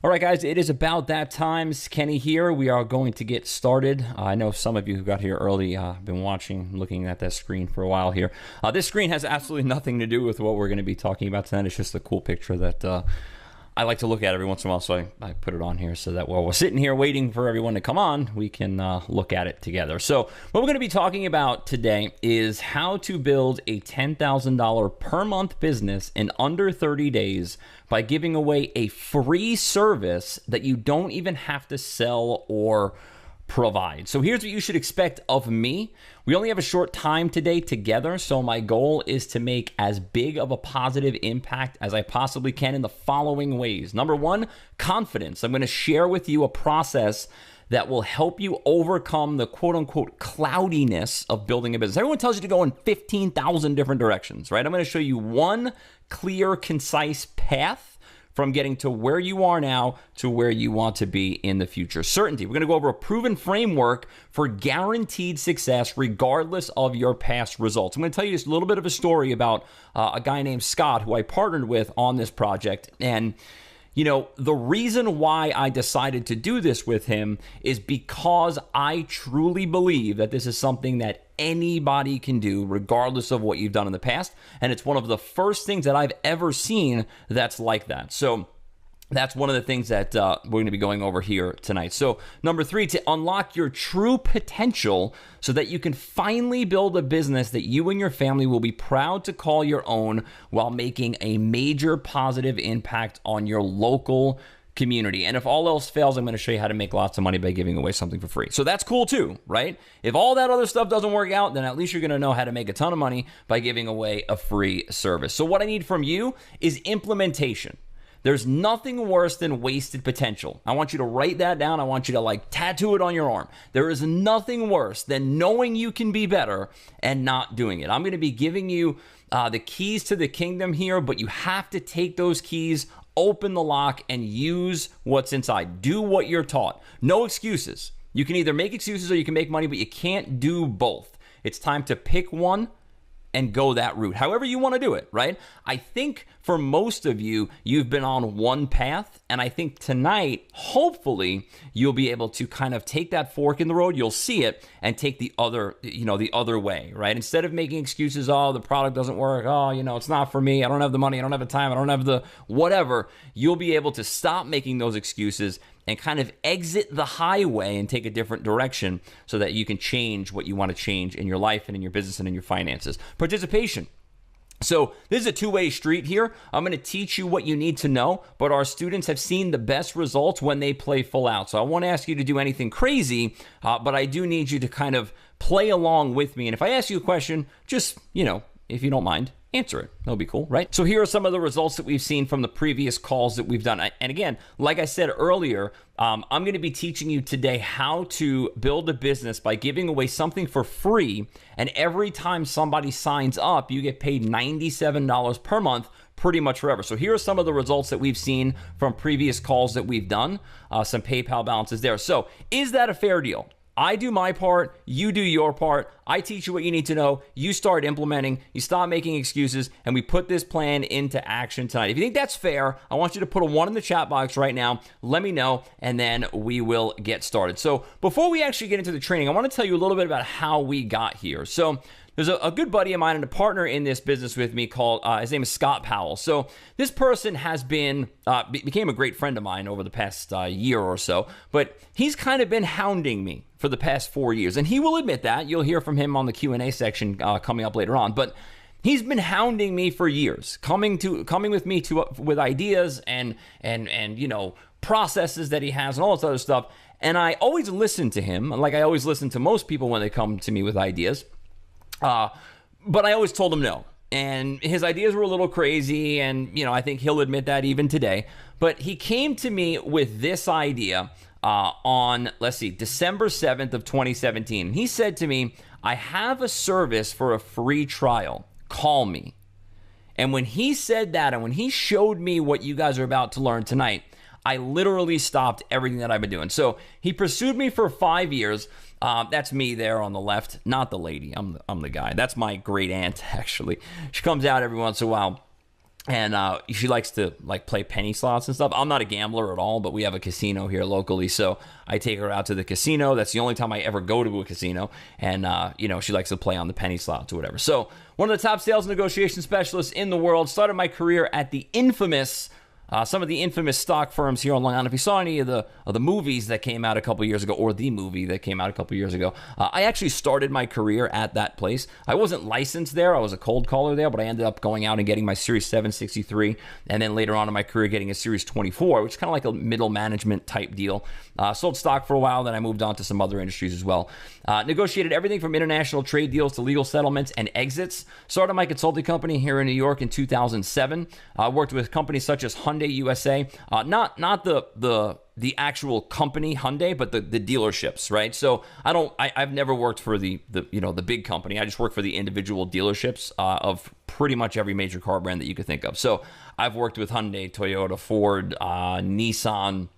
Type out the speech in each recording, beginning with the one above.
All right, guys, it is about that time. Kenny here. We are going to get started. I know some of you who got here early have been watching, looking at that screen for a while here. This screen has absolutely nothing to do with what we're going to be talking about tonight. It's just a cool picture that I like to look at every once in a while, so I put it on here so that while we're sitting here waiting for everyone to come on, we can look at it together. So what we're going to be talking about today is how to build a $10,000 per month business in under 30 days by giving away a free service that you don't even have to sell or provide. So here's what you should expect of me. We only have a short time today together, so my goal is to make as big of a positive impact as I possibly can in the following ways. Number one, confidence. I'm going to share with you a process that will help you overcome the quote-unquote cloudiness of building a business. Everyone tells you to go in 15,000 different directions, right? I'm going to show you one clear, concise path from getting to where you are now to where you want to be in the future. Certainty. We're going to go over a proven framework for guaranteed success regardless of your past results. I'm going to tell you just a little bit of a story about a guy named Scott who I partnered with on this project. And you know, the reason why I decided to do this with him is because I truly believe that this is something that anybody can do regardless of what you've done in the past. And it's one of the first things that I've ever seen that's like that. So that's one of the things that we're going to be going over here tonight. So number three, to unlock your true potential so that you can finally build a business that you and your family will be proud to call your own while making a major positive impact on your local community. And if all else fails, I'm going to show you how to make lots of money by giving away something for free. So that's cool too, right? If all that other stuff doesn't work out, then at least you're going to know how to make a ton of money by giving away a free service. So what I need from you is implementation. There's nothing worse than wasted potential. I want you to write that down. I want you to tattoo it on your arm. There is nothing worse than knowing you can be better and not doing it. I'm going to be giving you the keys to the kingdom here, but you have to take those keys, open the lock, and use what's inside. Do what you're taught. No excuses. You can either make excuses or you can make money, but you can't do both. It's time to pick one and go that route, however you want to do it, right? I think for most of you, you've been on one path, and I think tonight, hopefully, you'll be able to kind of take that fork in the road, you'll see it, and take the other, the other way, right? Instead of making excuses, oh, the product doesn't work, oh, it's not for me, I don't have the money, I don't have the time, I don't have the whatever, you'll be able to stop making those excuses and kind of exit the highway and take a different direction so that you can change what you want to change in your life and in your business and in your finances. Participation. So this is a two-way street here. I'm going to teach you what you need to know, but our students have seen the best results when they play full out. So I won't ask you to do anything crazy, but I do need you to kind of play along with me. And if I ask you a question, just, if you don't mind, answer it. That'll be cool, right? So here are some of the results that we've seen from the previous calls that we've done. And again, like I said earlier, I'm going to be teaching you today how to build a business by giving away something for free. And every time somebody signs up, you get paid $97 per month pretty much forever. So here are some of the results that we've seen from previous calls that we've done. Some PayPal balances there. So is that a fair deal? I do my part, you do your part, I teach you what you need to know, you start implementing, you stop making excuses, and we put this plan into action tonight. If you think that's fair, I want you to put a 1 in the chat box right now, let me know, and then we will get started. So before we actually get into the training, I want to tell you a little bit about how we got here. So there's a good buddy of mine and a partner in this business with me called, his name is Scott Powell. So this person has became a great friend of mine over the past year or so, but he's kind of been hounding me for the past 4 years. And he will admit that. You'll hear from him on the Q&A section coming up later on. But he's been hounding me for years, coming with me with ideas and processes that he has and all this other stuff. And I always listen to him, like I always listen to most people when they come to me with ideas. But I always told him no. And his ideas were a little crazy, and I think he'll admit that even today. But he came to me with this idea on, December 7th of 2017. He said to me, I have a service for a free trial. Call me. And when he said that, and when he showed me what you guys are about to learn tonight, I literally stopped everything that I've been doing. So he pursued me for 5 years. That's me there on the left, not the lady. I'm the guy. That's my great aunt, actually. She comes out every once in a while. And she likes to like play penny slots and stuff. I'm not a gambler at all, but we have a casino here locally, so I take her out to the casino. That's the only time I ever go to a casino, and she likes to play on the penny slots or whatever. So one of the top sales negotiation specialists in the world. Started my career at the infamous. Some of the infamous stock firms here on Long Island. If you saw any of the movies that came out a couple years ago, or the movie that came out a couple years ago, I actually started my career at that place. I wasn't licensed there. I was a cold caller there, but I ended up going out and getting my Series 763, and then later on in my career getting a Series 24, which is kind of like a middle management type deal. Sold stock for a while, then I moved on to some other industries as well. Negotiated everything from international trade deals to legal settlements and exits. Started my consulting company here in New York in 2007. Worked with companies such as Hyundai USA, not the actual company Hyundai, but the dealerships, right? So I've never worked for the big company. I just work for the individual dealerships of pretty much every major car brand that you could think of. So I've worked with Hyundai, Toyota, Ford, Nissan,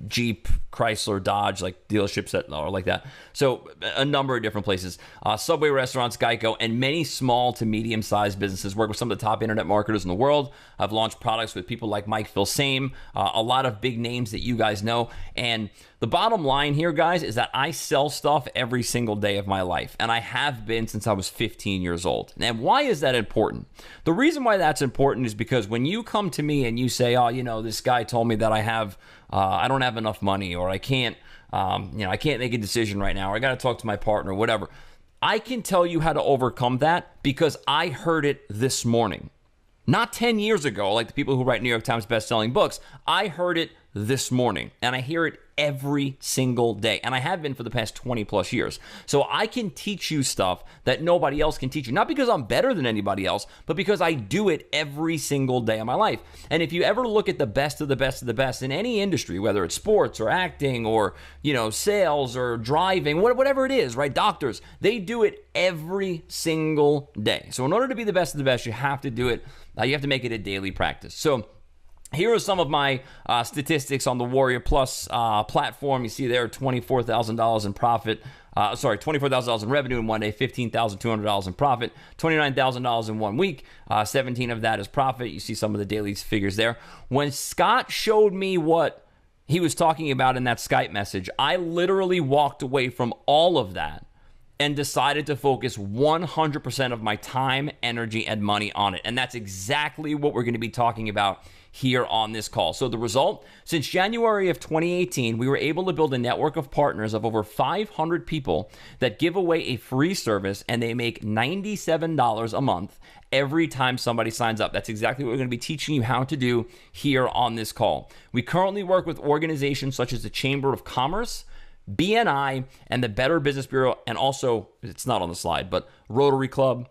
Jeep, Chrysler, Dodge, like dealerships that are like that. So a number of different places. Subway restaurants, Geico, and many small to medium-sized businesses. Work with some of the top internet marketers in the world. I've launched products with people like Mike Filsaime, a lot of big names that you guys know. And the bottom line here, guys, is that I sell stuff every single day of my life. And I have been since I was 15 years old. And why is that important? The reason why that's important is because when you come to me and you say, oh, this guy told me that I don't have enough money, or I can't, I can't make a decision right now, or I got to talk to my partner, whatever. I can tell you how to overcome that because I heard it this morning. Not 10 years ago, like the people who write New York Times best-selling books. I heard it this morning, and I hear it every single day, and I have been for the past 20 plus years. So I can teach you stuff that nobody else can teach you, not because I'm better than anybody else, but because I do it every single day of my life. And if you ever look at the best of the best of the best in any industry, whether it's sports or acting or sales or driving, whatever it is, right? Doctors, they do it every single day. So in order to be the best of the best, you have to do it. You have to make it a daily practice. So here are some of my statistics on the Warrior Plus platform. You see there, $24,000 in profit. $24,000 in revenue in one day, $15,200 in profit, $29,000 in 1 week, 17 of that is profit. You see some of the daily figures there. When Scott showed me what he was talking about in that Skype message, I literally walked away from all of that and decided to focus 100% of my time, energy, and money on it. And that's exactly what we're going to be talking about here on this call. So the result, since January of 2018, we were able to build a network of partners of over 500 people that give away a free service, and they make $97 a month every time somebody signs up. That's exactly what we're going to be teaching you how to do here on this call. We currently work with organizations such as the Chamber of Commerce, BNI, and the Better Business Bureau, and also, it's not on the slide, but Rotary Club,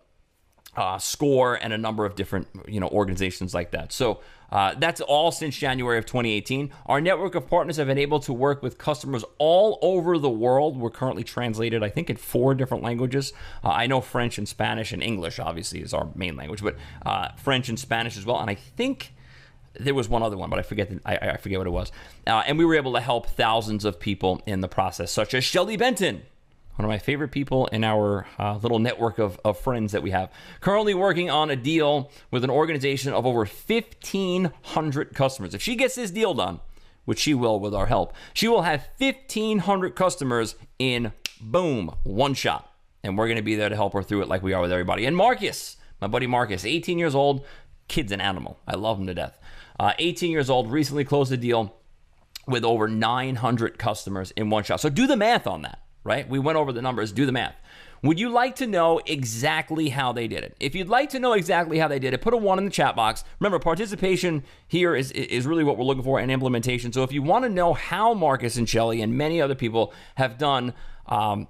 SCORE, and a number of different organizations like that. So that's all since January of 2018. Our network of partners have been able to work with customers all over the world. We're currently translated, I think, in 4 different languages. I know French and Spanish and English, obviously, is our main language, but French and Spanish as well. And I think there was one other one, but I forget what it was. And we were able to help thousands of people in the process, such as Shelly Benton, one of my favorite people in our little network of friends that we have. Currently working on a deal with an organization of over 1,500 customers. If she gets this deal done, which she will with our help, she will have 1,500 customers in, boom, one shot. And we're going to be there to help her through it like we are with everybody. And Marcus, my buddy Marcus, 18 years old, kid's an animal. I love him to death. 18 years old, recently closed a deal with over 900 customers in one shot. So do the math on that, right? We went over the numbers, do the math. Would you like to know exactly how they did it? If you'd like to know exactly how they did it, put a 1 in the chat box. Remember, participation here is really what we're looking for, and implementation. So if you want to know how Marcus and Shelly and many other people have done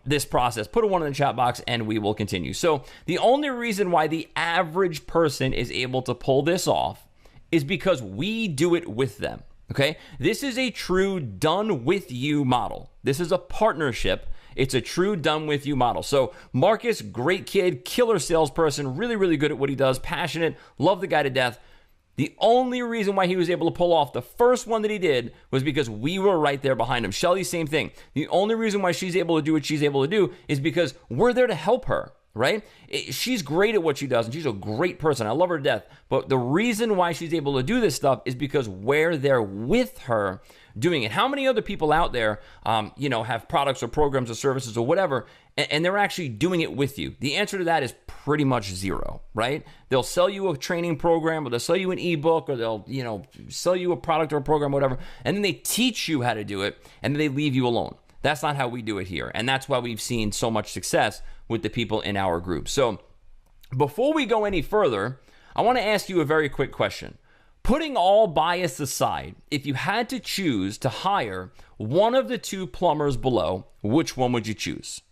this process, put a 1 in the chat box and we will continue. So the only reason why the average person is able to pull this off is because we do it with them, okay? This is a true done with you model. This is a partnership. It's a true done with you model. So Marcus, great kid, killer salesperson, really, really good at what he does, passionate, love the guy to death. The only reason why he was able to pull off the first one that he did was because we were right there behind him. Shelly, same thing. The only reason why she's able to do what she's able to do is because we're there to help her, right? She's great at what she does, and she's a great person. I love her to death. But the reason why she's able to do this stuff is because we're there with her doing it. How many other people out there, have products or programs or services or whatever, and they're actually doing it with you? The answer to that is pretty much zero, right? They'll sell you a training program, or they'll sell you an ebook, or they'll, sell you a product or a program, whatever, and then they teach you how to do it, and then they leave you alone. That's not how we do it here, and that's why we've seen so much success with the people in our group. So before we go any further, I want to ask you a very quick question. Putting all bias aside, if you had to choose to hire one of the two plumbers below, which one would you choose?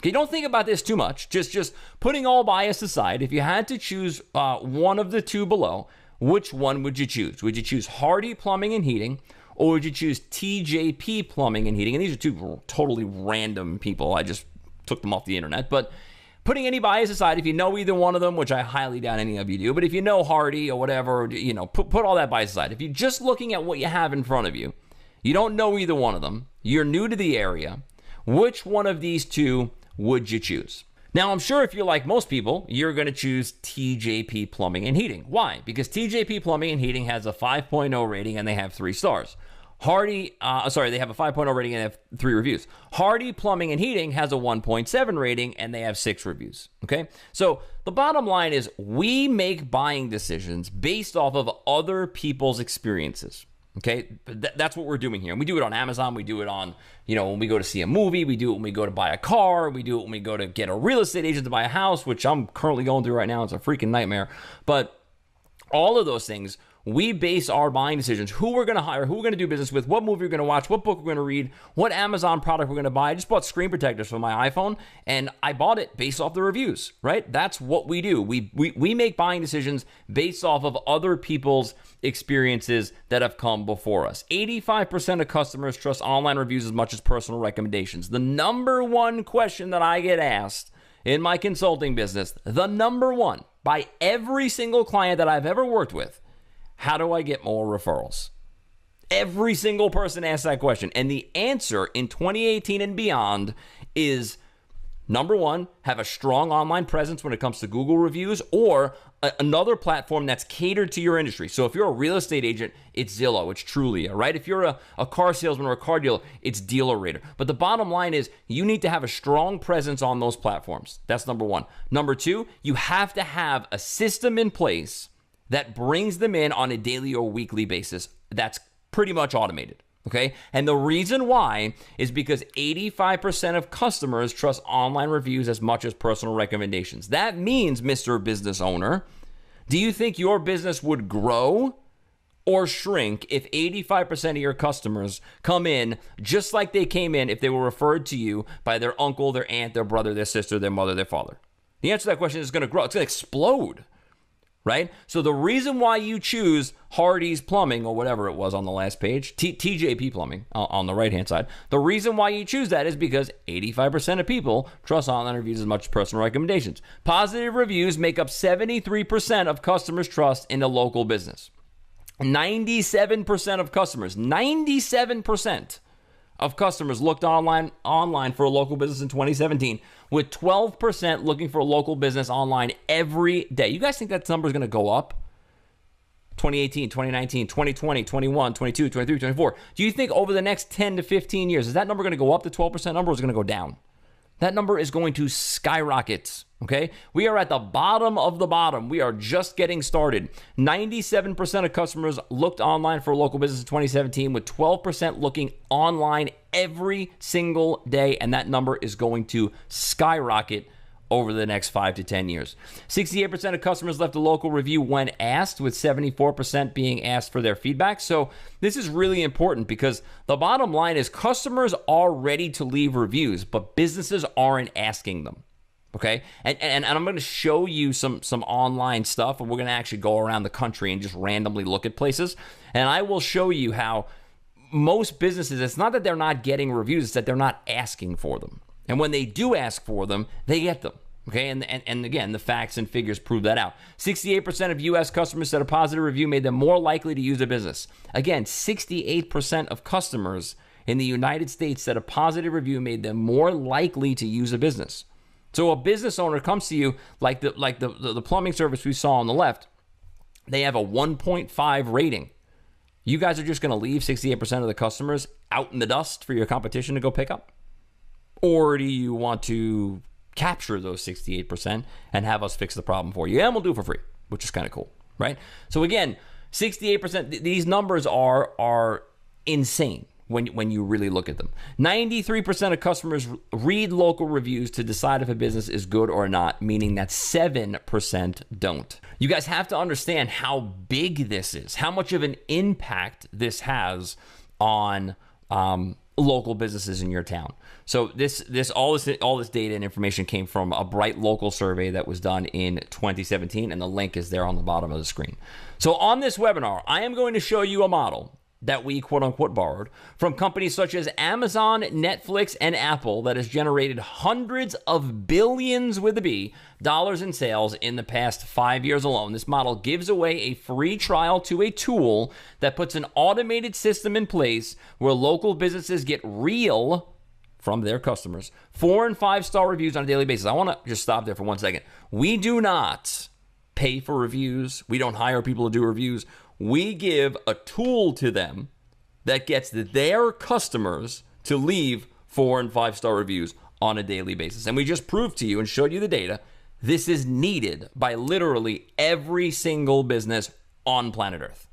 Okay, don't think about this too much. Just putting all bias aside, if you had to choose one of the two below, which one would you choose? Would you choose Hardy Plumbing and Heating, or would you choose TJP Plumbing and Heating? And these are two totally random people. I just took them off the internet. But putting any bias aside, if you know either one of them, which I highly doubt any of you do, but if you know Hardy or whatever, put all that bias aside. If you're just looking at what you have in front of you, you don't know either one of them, you're new to the area, which one of these two would you choose? Now, I'm sure if you're like most people, you're going to choose TJP Plumbing and Heating. Why? Because TJP Plumbing and Heating has a 5.0 rating and they have 3 stars. They have a 5.0 rating and they have 3 reviews. Hardy Plumbing and Heating has a 1.7 rating and they have 6 reviews. Okay? So the bottom line is we make buying decisions based off of other people's experiences. Okay? That's what we're doing here. And we do it on Amazon. We do it on, when we go to see a movie. We do it when we go to buy a car. We do it when we go to get a real estate agent to buy a house, which I'm currently going through right now. It's a freaking nightmare. But all of those things, we base our buying decisions, who we're going to hire, who we're going to do business with, what movie we're going to watch, what book we're going to read, what Amazon product we're going to buy. I just bought screen protectors for my iPhone, and I bought it based off the reviews, right? That's what we do. We make buying decisions based off of other people's experiences that have come before us. 85% of customers trust online reviews as much as personal recommendations. The number one question that I get asked in my consulting business, the number one by every single client that I've ever worked with, how do I get more referrals? Every single person asks that question. And the answer in 2018 and beyond is, number one, have a strong online presence when it comes to Google reviews, or another platform that's catered to your industry. So if you're a real estate agent, it's Zillow, it's Trulia, right? If you're a car salesman or a car dealer, it's DealerRater. But the bottom line is you need to have a strong presence on those platforms. That's number one. Number two, you have to have a system in place that brings them in on a daily or weekly basis. That's pretty much automated, okay? And the reason why is because 85% of customers trust online reviews as much as personal recommendations. That means, Mr. Business Owner, do you think your business would grow or shrink if 85% of your customers come in just like they came in if they were referred to you by their uncle, their aunt, their brother, their sister, their mother, their father? The answer to that question is going to grow. It's going to explode. Right? So the reason why you choose Hardy's Plumbing, or whatever it was on the last page, TJP Plumbing on the right-hand side, the reason why you choose that is because 85% of people trust online reviews as much as personal recommendations. Positive reviews make up 73% of customers' trust in a local business. 97% of customers, 97% of customers looked online for a local business in 2017, with 12% looking for a local business online every day. You guys think that number is going to go up? 2018, 2019, 2020, 21, 22, 23, 24. Do you think over the next 10 to 15 years, is that number going to go up, the 12% number, or is it going to go down? That number is going to skyrocket, okay? We are at the bottom of the bottom. We are just getting started. 97% of customers looked online for a local business in 2017, with 12% looking online every single day, and that number is going to skyrocket over the next 5 to 10 years. 68% of customers left a local review when asked, with 74% being asked for their feedback. So this is really important because the bottom line is customers are ready to leave reviews, but businesses aren't asking them. Okay? And I'm going to show you some online stuff, and we're going to actually go around the country and just randomly look at places. And I will show you how most businesses, it's not that they're not getting reviews, it's that they're not asking for them. And when they do ask for them, they get them. Okay, and again, the facts and figures prove that out. 68% of U.S. customers said a positive review made them more likely to use a business. Again, 68% of customers in the United States said a positive review made them more likely to use a business. So a business owner comes to you like the plumbing service we saw on the left. They have a 1.5 rating. You guys are just going to leave 68% of the customers out in the dust for your competition to go pick up? Or do you want to capture those 68% and have us fix the problem for you? And we'll do it for free, which is kind of cool, right? So again, 68%, these numbers are insane when you really look at them. 93% of customers read local reviews to decide if a business is good or not, meaning that 7% don't. You guys have to understand how big this is, how much of an impact this has on local businesses in your town. So all this data and information came from a Bright Local survey that was done in 2017, and the link is there on the bottom of the screen. So on this webinar, I am going to show you a model that we quote unquote borrowed from companies such as Amazon, Netflix, and Apple that has generated hundreds of billions with a B dollars in sales in the past 5 years alone. This model gives away a free trial to a tool that puts an automated system in place where local businesses get real from their customers 4- and 5-star reviews on a daily basis. I want to just stop there for 1 second. We do not pay for reviews. We don't hire people to do reviews. We give a tool to them that gets their customers to leave 4- and 5-star reviews on a daily basis. And we just proved to you and showed you the data. This is needed by literally every single business on planet Earth.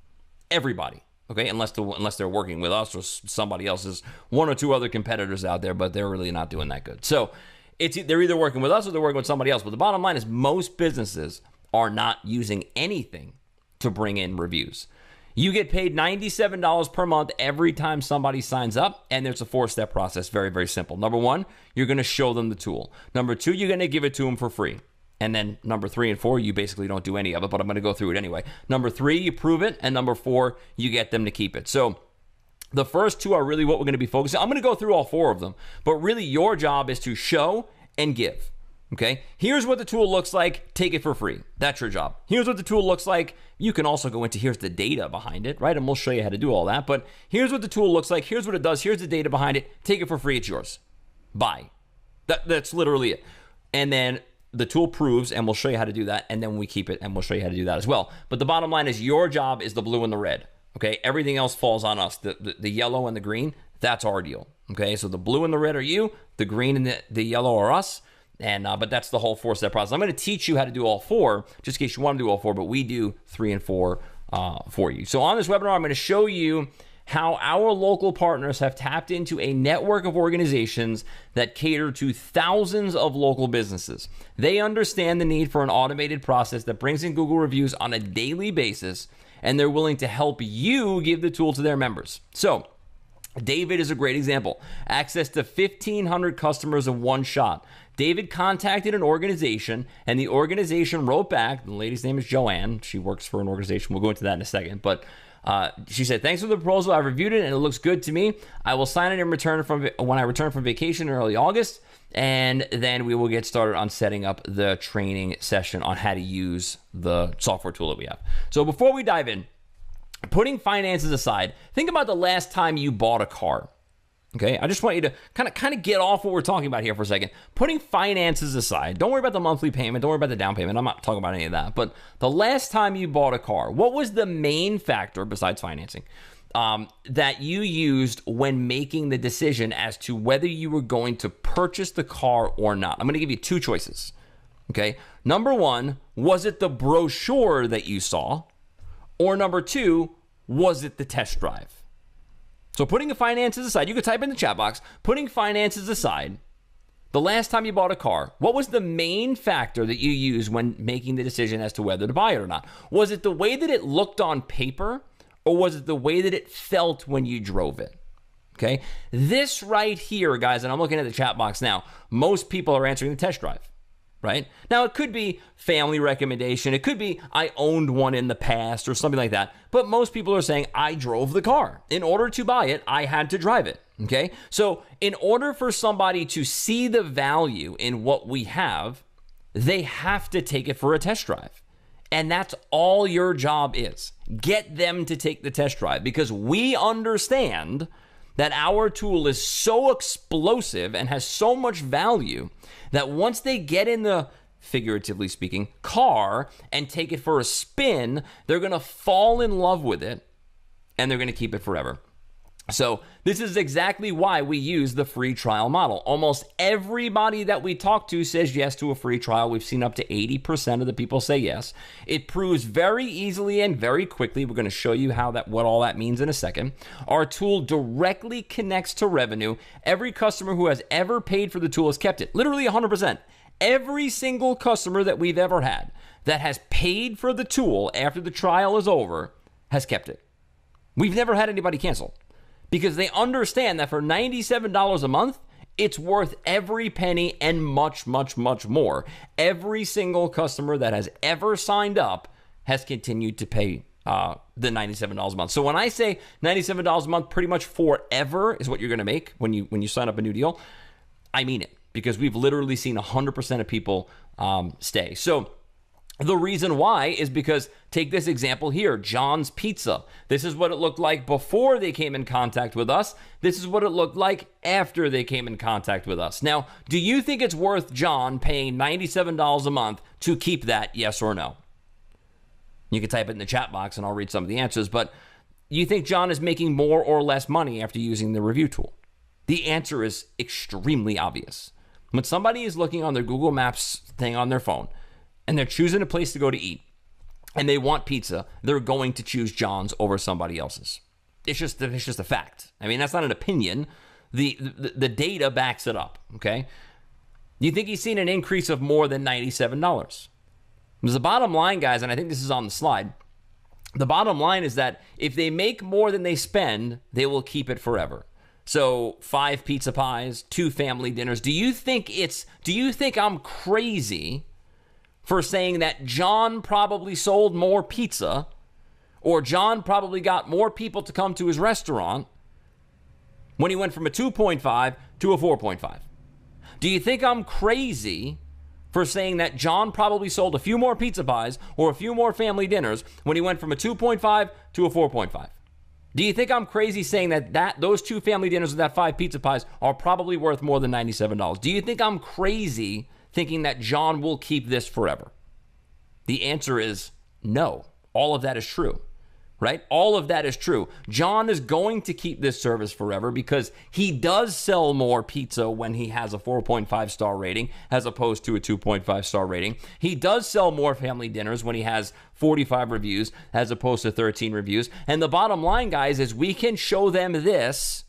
Everybody. Okay, unless they're working with us or somebody else's, 1 or 2 other competitors out there, but they're really not doing that good. So they're either working with us or they're working with somebody else. But the bottom line is most businesses are not using anything to bring in reviews. You get paid $97 per month every time somebody signs up, and there's a 4-step process. Very, very simple. Number 1, you're going to show them the tool. Number 2, you're going to give it to them for free. And then number 3 and 4, you basically don't do any of it, but I'm going to go through it anyway. Number 3, you prove it, and number 4, you get them to keep it. So the first 2 are really what we're going to be focusing on. I'm going to go through all 4 of them, but really your job is to show and give. Okay, here's what the tool looks like. Take it for free. That's your job. Here's what the tool looks like. You can also go into here's the data behind it, right? And we'll show you how to do all that. But here's what the tool looks like. Here's what it does. Here's the data behind it. Take it for free. It's yours. Buy. That's literally it. And then the tool proves, and we'll show you how to do that. And then we keep it, and we'll show you how to do that as well. But the bottom line is your job is the blue and the red. Okay, everything else falls on us. The yellow and the green, that's our deal. Okay, so the blue and the red are you. The green and the yellow are us. And but that's the whole 4-step process. I'm going to teach you how to do all 4, just in case you want to do all 4, but we do 3 and 4 for you. So on this webinar, I'm going to show you how our local partners have tapped into a network of organizations that cater to thousands of local businesses. They understand the need for an automated process that brings in Google reviews on a daily basis, and they're willing to help you give the tool to their members. So David is a great example. Access to 1,500 customers in one shot. David contacted an organization, and the organization wrote back. The lady's name is Joanne. She works for an organization. We'll go into that in a second. But she said, thanks for the proposal. I reviewed it, and it looks good to me. I will sign it in return when I return from vacation in early August, and then we will get started on setting up the training session on how to use the software tool that we have. So before we dive in, putting finances aside, think about the last time you bought a car. Okay, I just want you to kind of get off what we're talking about here for a second. Putting finances aside, don't worry about the monthly payment, don't worry about the down payment. I'm not talking about any of that. But the last time you bought a car, what was the main factor besides financing that you used when making the decision as to whether you were going to purchase the car or not? I'm going to give you 2 choices. Okay, number 1, was it the brochure that you saw? Or number 2, was it the test drive? So putting the finances aside, you could type in the chat box, putting finances aside, the last time you bought a car, what was the main factor that you used when making the decision as to whether to buy it or not? Was it the way that it looked on paper, or was it the way that it felt when you drove it? Okay, this right here, guys, and I'm looking at the chat box now, most people are answering the test drive. Right? Now, it could be family recommendation. It could be I owned one in the past or something like that. But most people are saying I drove the car. In order to buy it, I had to drive it. Okay? So in order for somebody to see the value in what we have, they have to take it for a test drive. And that's all your job is. Get them to take the test drive, because we understand that our tool is so explosive and has so much value that once they get in the, figuratively speaking, car and take it for a spin, they're going to fall in love with it and they're going to keep it forever. So this is exactly why we use the free trial model. Almost everybody that we talk to says yes to a free trial. We've seen up to 80% of the people say yes. It proves very easily and very quickly. We're going to show you what all that means in a second. Our tool directly connects to revenue. Every customer who has ever paid for the tool has kept it. Literally 100%. Every single customer that we've ever had that has paid for the tool after the trial is over has kept it. We've never had anybody cancel, because they understand that for $97 a month, it's worth every penny and much, much, much more. Every single customer that has ever signed up has continued to pay the $97 a month. So when I say $97 a month, pretty much forever is what you're going to make when you sign up a new deal, I mean it, because we've literally seen 100% of people stay. So the reason why is because, take this example here, John's Pizza. This is what it looked like before they came in contact with us. This is what it looked like after they came in contact with us. Now, do you think it's worth John paying $97 a month to keep that, yes or no? You can type it in the chat box and I'll read some of the answers, but you think John is making more or less money after using the review tool? The answer is extremely obvious. When somebody is looking on their Google Maps thing on their phone, and they're choosing a place to go to eat, and they want pizza, they're going to choose John's over somebody else's. It's just a fact. I mean, that's not an opinion. The data backs it up, okay? You think he's seen an increase of more than $97? Because the bottom line, guys, and I think this is on the slide, the bottom line is that if they make more than they spend, they will keep it forever. So 5 pizza pies, 2 family dinners. Do you think I'm crazy for saying that John probably sold more pizza, or John probably got more people to come to his restaurant when he went from a 2.5 to a 4.5? Do you think I'm crazy for saying that John probably sold a few more pizza pies or a few more family dinners when he went from a 2.5 to a 4.5? Do you think I'm crazy saying that those 2 family dinners with that 5 pizza pies are probably worth more than $97? Do you think I'm crazy thinking that John will keep this forever? The answer is no. All of that is true, right? All of that is true. John is going to keep this service forever because he does sell more pizza when he has a 4.5 star rating as opposed to a 2.5 star rating. He does sell more family dinners when he has 45 reviews as opposed to 13 reviews. And the bottom line, guys, is we can show them this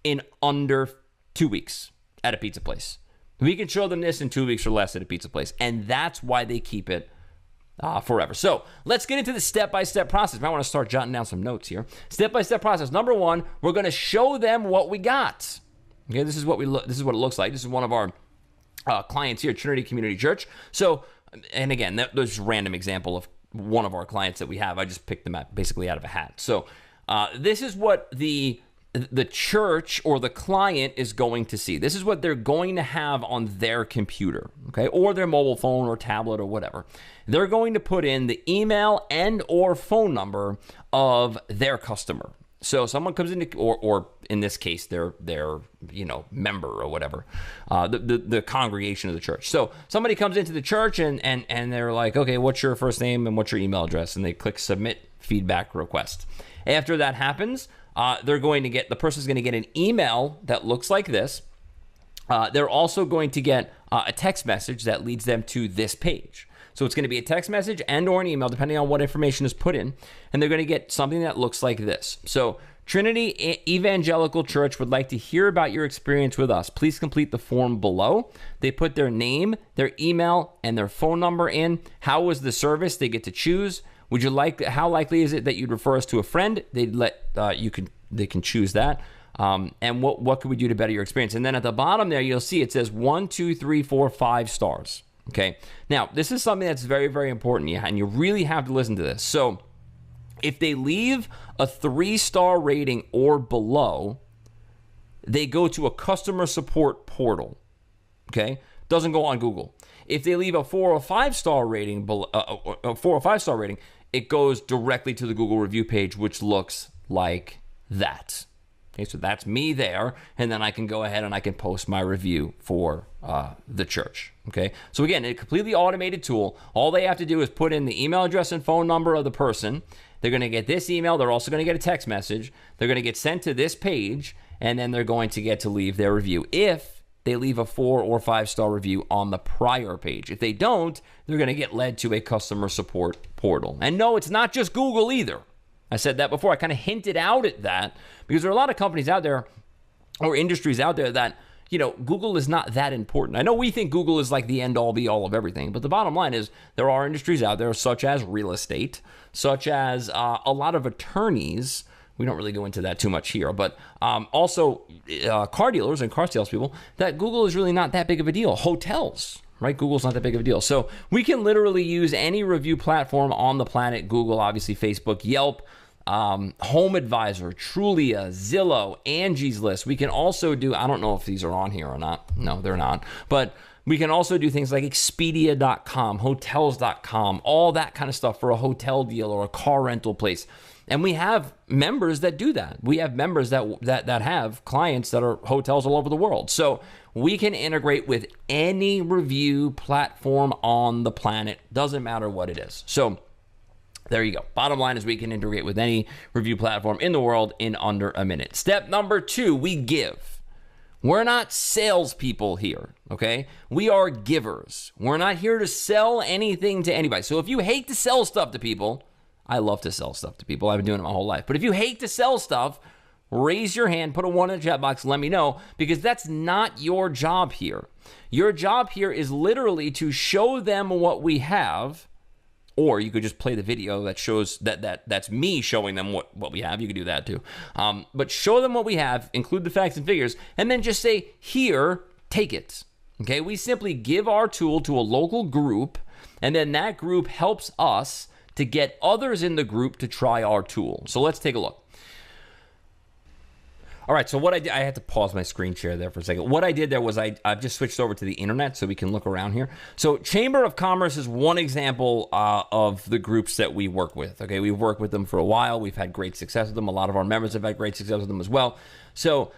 in under 2 weeks at a pizza place. We can show them this in 2 weeks or less at a pizza place, and that's why they keep it forever. So let's get into the step-by-step process. I want to start jotting down some notes here. Step-by-step process. Number 1, we're going to show them what we got. Okay, this is what it looks like. This is one of our clients here at Trinity Community Church. So, and again, there's a random example of one of our clients that we have. I just picked them basically out of a hat. So this is what the church or the client is going to see. This is what they're going to have on their computer, okay, or their mobile phone or tablet or whatever. They're going to put in the email and or phone number of their customer. So someone comes in, or in this case, their member or whatever, the congregation of the church. So somebody comes into the church and they're like, okay, what's your first name and what's your email address? And they click submit feedback request. After that happens, the person's going to get an email that looks like this. They're also going to get a text message that leads them to this page. So it's going to be a text message and or an email, depending on what information is put in. And they're going to get something that looks like this. So Trinity Evangelical Church would like to hear about your experience with us. Please complete the form below. They put their name, their email, and their phone number in. How was the service? They get to choose. How likely is it that you'd refer us to a friend? They can choose that. And what could we do to better your experience? And then at the bottom there, you'll see it says 1, 2, 3, 4, 5 stars. Okay. Now, this is something that's very, very important, and you really have to listen to this. So if they leave a 3-star rating or below, they go to a customer support portal. Okay. Doesn't go on Google. If they leave a 4 or 5-star rating, a 4 or 5-star rating, it goes directly to the Google review page, which looks like that. Okay, so that's me there, and then I can go ahead and I can post my review for the church. Okay, so again, a completely automated tool. All they have to do is put in the email address and phone number of the person. They're going to get this email. They're also going to get a text message. They're going to get sent to this page, and then they're going to get to leave their review if they leave a 4 or 5 star review on the prior page. If they don't, they're going to get led to a customer support portal. And no, it's not just Google either. I said that before. I kind of hinted out at that because there are a lot of companies out there or industries out there that, you know, Google is not that important. I know we think Google is like the end all be all of everything, but the bottom line is there are industries out there such as real estate, such as a lot of attorneys. We don't really go into that too much here, but also car dealers and car salespeople, that Google is really not that big of a deal. Hotels, right? Google's not that big of a deal. So we can literally use any review platform on the planet. Google, obviously Facebook, Yelp, Home Advisor, Trulia, Zillow, Angie's List. We can also do, I don't know if these are on here or not. No, they're not. But we can also do things like Expedia.com, Hotels.com, all that kind of stuff for a hotel deal or a car rental place. And we have members that do that. We have members that have clients that are hotels all over the world. So we can integrate with any review platform on the planet. Doesn't matter what it is. So there you go. Bottom line is we can integrate with any review platform in the world in under a minute. Step number 2, we give. We're not salespeople here, okay? We are givers. We're not here to sell anything to anybody. So if you hate to sell stuff to people, I love to sell stuff to people. I've been doing it my whole life. But if you hate to sell stuff, raise your hand, put a 1 in the chat box, let me know, because that's not your job here. Your job here is literally to show them what we have, or you could just play the video that shows that's me showing them what we have. You could do that too. But show them what we have, include the facts and figures, and then just say, here, take it. Okay, we simply give our tool to a local group, and then that group helps us to get others in the group to try our tool. So let's take a look. All right, so what I did, I had to pause my screen share there for a second. What I did there was I've just switched over to the internet so we can look around here. So Chamber of Commerce is one example of the groups that we work with. Okay, we've worked with them for a while. We've had great success with them. A lot of our members have had great success with them as well. So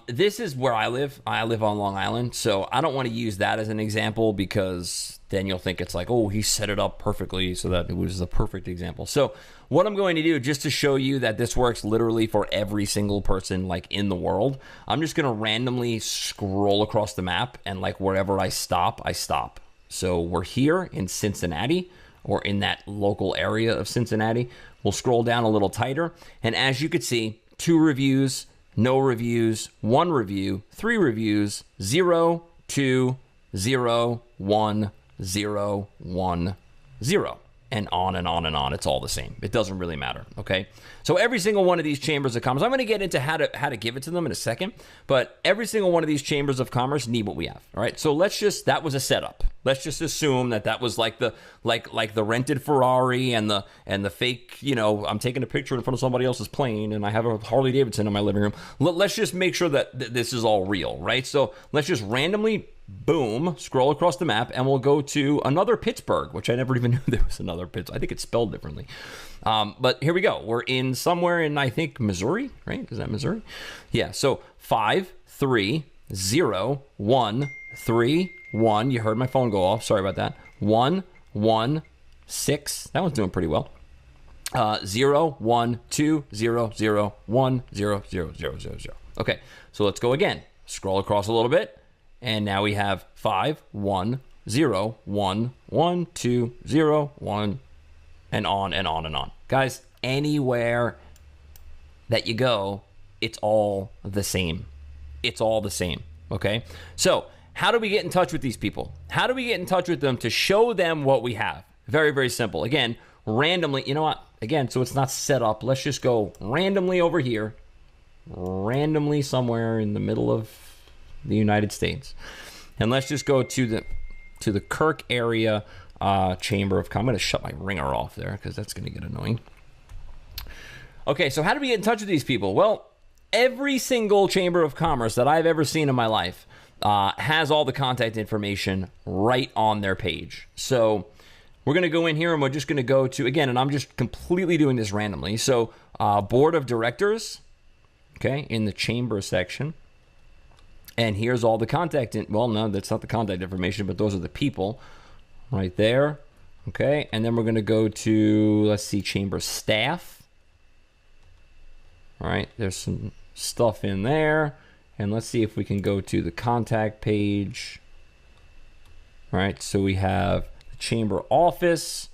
this is where I live. I live on Long Island, so I don't want to use that as an example because then you'll think it's like, oh, he set it up perfectly so that it was the perfect example. So what I'm going to do, just to show you that this works literally for every single person like in the world, I'm just going to randomly scroll across the map, and like wherever I stop, I stop. So we're here in Cincinnati, or in that local area of Cincinnati. We'll scroll down a little tighter, and as you can see, 2 reviews, no reviews, 1 review, 3 reviews, 0, 2, 0, 1, 0, 1, 0, and on and on and on. It's all the same. It doesn't really matter, okay? So every single one of these chambers of commerce, I'm going to get into how to give it to them in a second, but every single one of these chambers of commerce need what we have, all right? So let's just, that was a setup. Let's just assume that was like the rented Ferrari and the fake, you know, I'm taking a picture in front of somebody else's plane and I have a Harley Davidson in my living room. Let's just make sure that this is all real, right? So let's just randomly, boom, scroll across the map, and we'll go to another Pittsburgh, which I never even knew there was another Pittsburgh. I think it's spelled differently. But here we go. We're in somewhere in, I think, Missouri, right? Is that Missouri? Yeah, so 5, 3, 0, 1, 3, 1. You heard my phone go off. Sorry about that. 1, 1, 6. That one's doing pretty well. 0, 1, 2, 0, 0, 1, 0, 0, 0, 0, 0. Okay, so let's go again. Scroll across a little bit. And now we have 5, 1, 0, 1, 1, 2, 0, 1, and on and on and on. Guys, anywhere that you go, it's all the same. It's all the same, okay? So how do we get in touch with these people? How do we get in touch with them to show them what we have? Very, very simple. Again, randomly, you know what? Again, so it's not set up. Let's just go randomly over here, randomly somewhere in the middle of the United States, and let's just go to the Kirk area Chamber of Commerce. I'm going to shut my ringer off there because that's going to get annoying. Okay, so how do we get in touch with these people? Well, every single Chamber of Commerce that I've ever seen in my life has all the contact information right on their page. So we're going to go in here and we're just going to go to, again, and I'm just completely doing this randomly. So board of directors, okay, in the chamber section. And here's all the contact. Well, no, that's not the contact information, but those are the people right there. Okay, and then we're going to go to, let's see, chamber staff. All right, there's some stuff in there. And let's see if we can go to the contact page. All right, so we have the chamber office.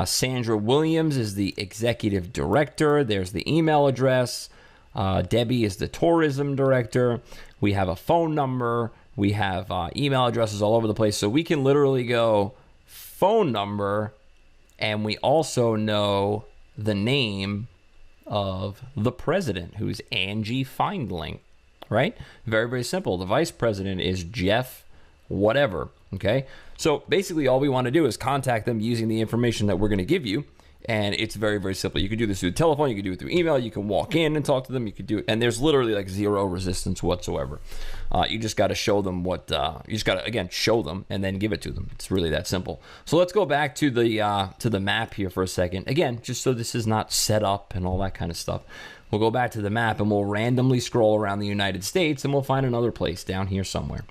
Sandra Williams is the executive director. There's the email address. Debbie is the tourism director. We have a phone number. We have email addresses all over the place. So we can literally go phone number, and we also know the name of the president, who's Angie Feindling, right? Very, very simple. The vice president is Jeff whatever, okay? So basically all we want to do is contact them using the information that we're going to give you. And it's very, very simple. You can do this through the telephone. You can do it through email. You can walk in and talk to them. You can do it. And there's literally like zero resistance whatsoever. You just got to show them what, you just got to, again, show them and then give it to them. It's really that simple. So let's go back to the map here for a second. Again, just so this is not set up and all that kind of stuff. We'll go back to the map and we'll randomly scroll around the United States and we'll find another place down here somewhere.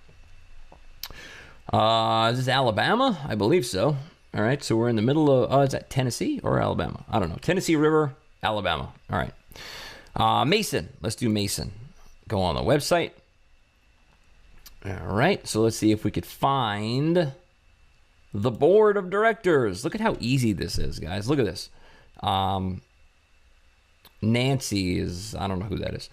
Is this Alabama? I believe so. All right, so we're in the middle of, is that Tennessee or Alabama? I don't know. Tennessee River, Alabama. All right. Mason. Let's do Mason. Go on the website. All right, so let's see if we could find the board of directors. Look at how easy this is, guys. Look at this. Nancy is, I don't know who that is.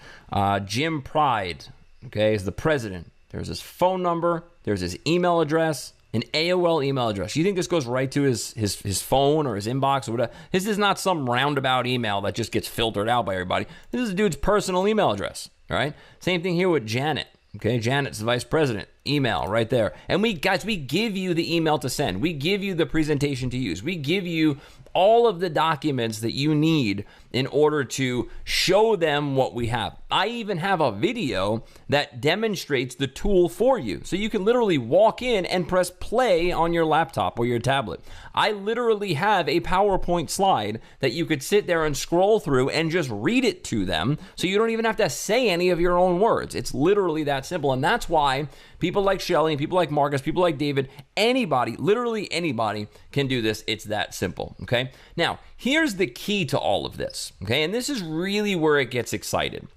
Jim Pride, okay, is the president. There's his phone number. There's his email address. An AOL email address. You think this goes right to his phone or his inbox or whatever? This is not some roundabout email that just gets filtered out by everybody. This is a dude's personal email address. All right. Same thing here with Janet. Okay, Janet's the vice president. Email right there. And we give you the email to send. We give you the presentation to use. We give you all of the documents that you need in order to show them what we have. I even have a video that demonstrates the tool for you. So you can literally walk in and press play on your laptop or your tablet. I literally have a PowerPoint slide that you could sit there and scroll through and just read it to them. So you don't even have to say any of your own words. It's literally that simple. And that's why people like Shelly, people like Marcus, people like David, anybody, literally anybody can do this. It's that simple, okay? Now, here's the key to all of this, okay? And this is really where it gets exciting.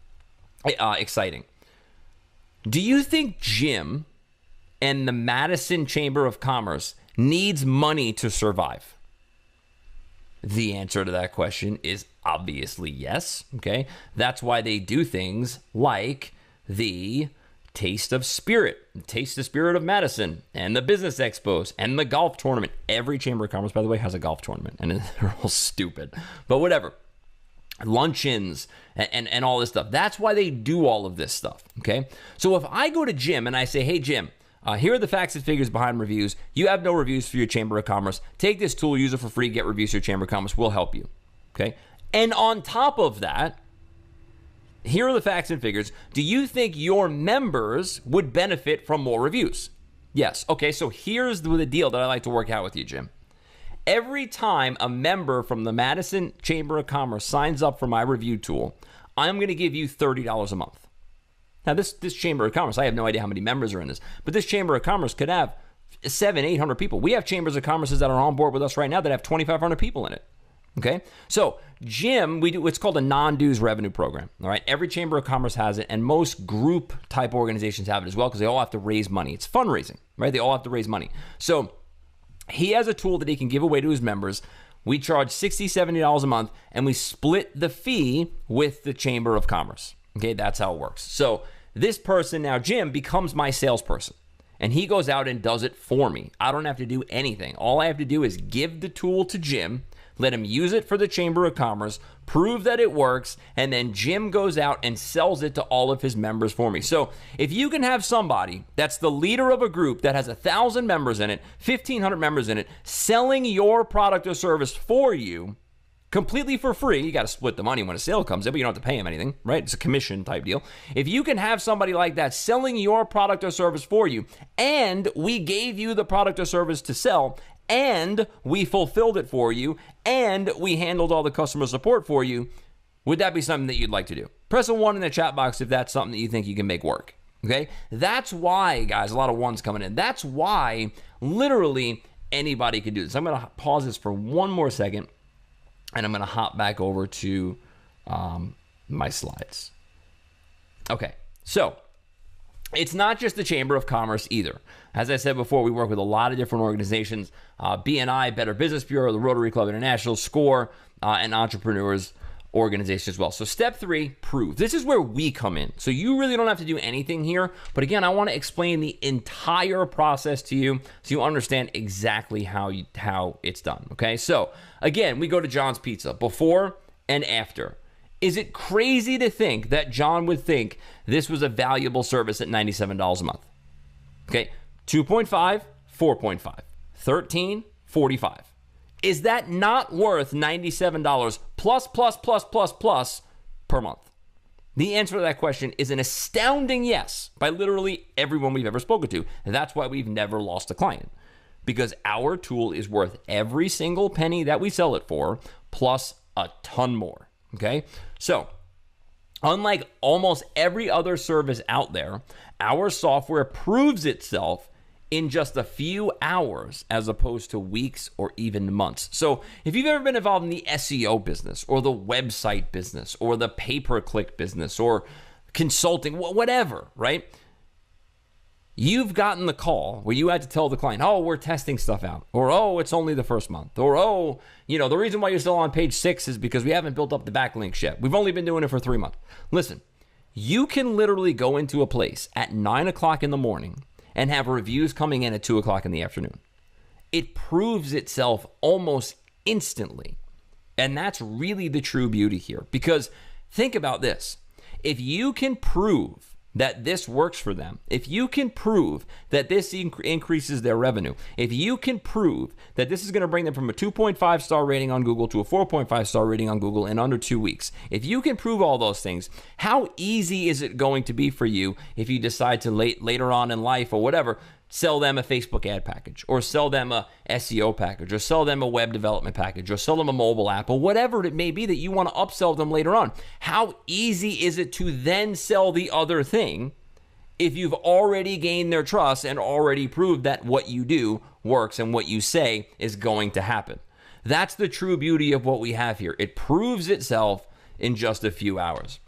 Do you think Jim and the Madison Chamber of Commerce needs money to survive? The answer to that question is obviously yes, okay? That's why they do things like the Taste of Spirit of Madison, and the business expos, and the golf tournament. Every Chamber of Commerce, by the way, has a golf tournament, and they're all stupid, but whatever. Luncheons and all this stuff. That's why they do all of this stuff, okay? So if I go to Jim and I say, hey, Jim, here are the facts and figures behind reviews. You have no reviews for your Chamber of Commerce. Take this tool, use it for free, get reviews for your Chamber of Commerce. We'll help you, okay? And on top of that, here are the facts and figures. Do you think your members would benefit from more reviews? Yes. Okay, so here's the deal that I like to work out with you, Jim. Every time a member from the Madison Chamber of Commerce signs up for my review tool, I'm going to give you $30 a month. Now, this Chamber of Commerce, I have no idea how many members are in this, but this Chamber of Commerce could have 700-800 people. We have Chambers of Commerce that are on board with us right now that have 2,500 people in it. Okay, so Jim, we do what's called a non-dues revenue program. All right, every Chamber of Commerce has it, and most group type organizations have it as well because they all have to raise money. It's fundraising, right? They all have to raise money. So he has a tool that he can give away to his members. We charge $60, $70 a month, and we split the fee with the Chamber of Commerce. Okay, that's how it works. So this person now, Jim, becomes my salesperson. And he goes out and does it for me. I don't have to do anything. All I have to do is give the tool to Jim, let him use it for the Chamber of Commerce, prove that it works, and then Jim goes out and sells it to all of his members for me. So if you can have somebody that's the leader of a group that has 1,000 members in it, 1,500 members in it, selling your product or service for you completely for free, you got to split the money when a sale comes in, but you don't have to pay him anything, right? It's a commission type deal. If you can have somebody like that selling your product or service for you, and we gave you the product or service to sell, and we fulfilled it for you, and we handled all the customer support for you, Would that be something that you'd like to do? Press a 1 in the chat box if that's something that you think you can make work. Okay? That's why, guys, a lot of ones coming in. That's why literally anybody can do this. I'm going to pause this for one more second, and I'm going to hop back over to my slides. Okay, so it's not just the Chamber of Commerce either. As I said before, we work with a lot of different organizations, BNI, Better Business Bureau, the Rotary Club International, SCORE, and entrepreneurs organization as well. So step 3, prove. This is where we come in. So you really don't have to do anything here. But again, I want to explain the entire process to you so you understand exactly how it's done. Okay. So again, we go to John's Pizza before and after. Is it crazy to think that John would think this was a valuable service at $97 a month? Okay. 2.5, 4.5, 13, 45. Is that not worth $97 plus per month? The answer to that question is an astounding yes by literally everyone we've ever spoken to. And that's why we've never lost a client, because our tool is worth every single penny that we sell it for, plus a ton more. Okay. So unlike almost every other service out there, our software proves itself in just a few hours as opposed to weeks or even months. So if you've ever been involved in the SEO business or the website business or the pay-per-click business or consulting, whatever, right? You've gotten the call where you had to tell the client, oh, we're testing stuff out, or oh, it's only the first month, or oh, the reason why you're still on page 6 is because we haven't built up the backlinks yet. We've only been doing it for 3 months. Listen, you can literally go into a place at 9 o'clock in the morning and have reviews coming in at 2 o'clock in the afternoon. It proves itself almost instantly. And that's really the true beauty here. Because think about this. If you can prove that this works for them, if you can prove that this increases their revenue, if you can prove that this is going to bring them from a 2.5 star rating on Google to a 4.5 star rating on Google in under 2 weeks, if you can prove all those things, how easy is it going to be for you if you decide to later on in life or whatever, sell them a Facebook ad package, or sell them a SEO package, or sell them a web development package, or sell them a mobile app, or whatever it may be that you want to upsell them later on? How easy is it to then sell the other thing if you've already gained their trust and already proved that what you do works and what you say is going to happen? That's the true beauty of what we have here. It proves itself in just a few hours.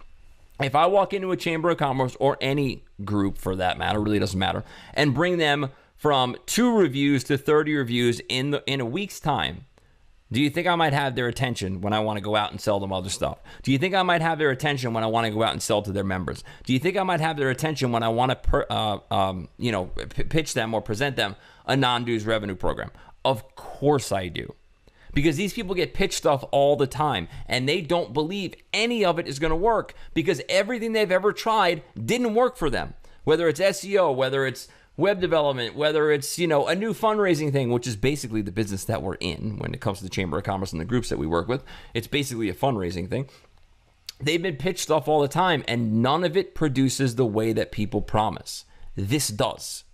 If I walk into a Chamber of Commerce, or any group for that matter, really doesn't matter, and bring them from 2 reviews to 30 reviews in a week's time, do you think I might have their attention when I want to go out and sell them other stuff? Do you think I might have their attention when I want to go out and sell to their members? Do you think I might have their attention when I want to pitch them or present them a non-dues revenue program? Of course I do. Because these people get pitched stuff all the time, and they don't believe any of it is going to work because everything they've ever tried didn't work for them. Whether it's SEO, whether it's web development, whether it's, a new fundraising thing, which is basically the business that we're in when it comes to the Chamber of Commerce and the groups that we work with. It's basically a fundraising thing. They've been pitched stuff all the time, and none of it produces the way that people promise. This does.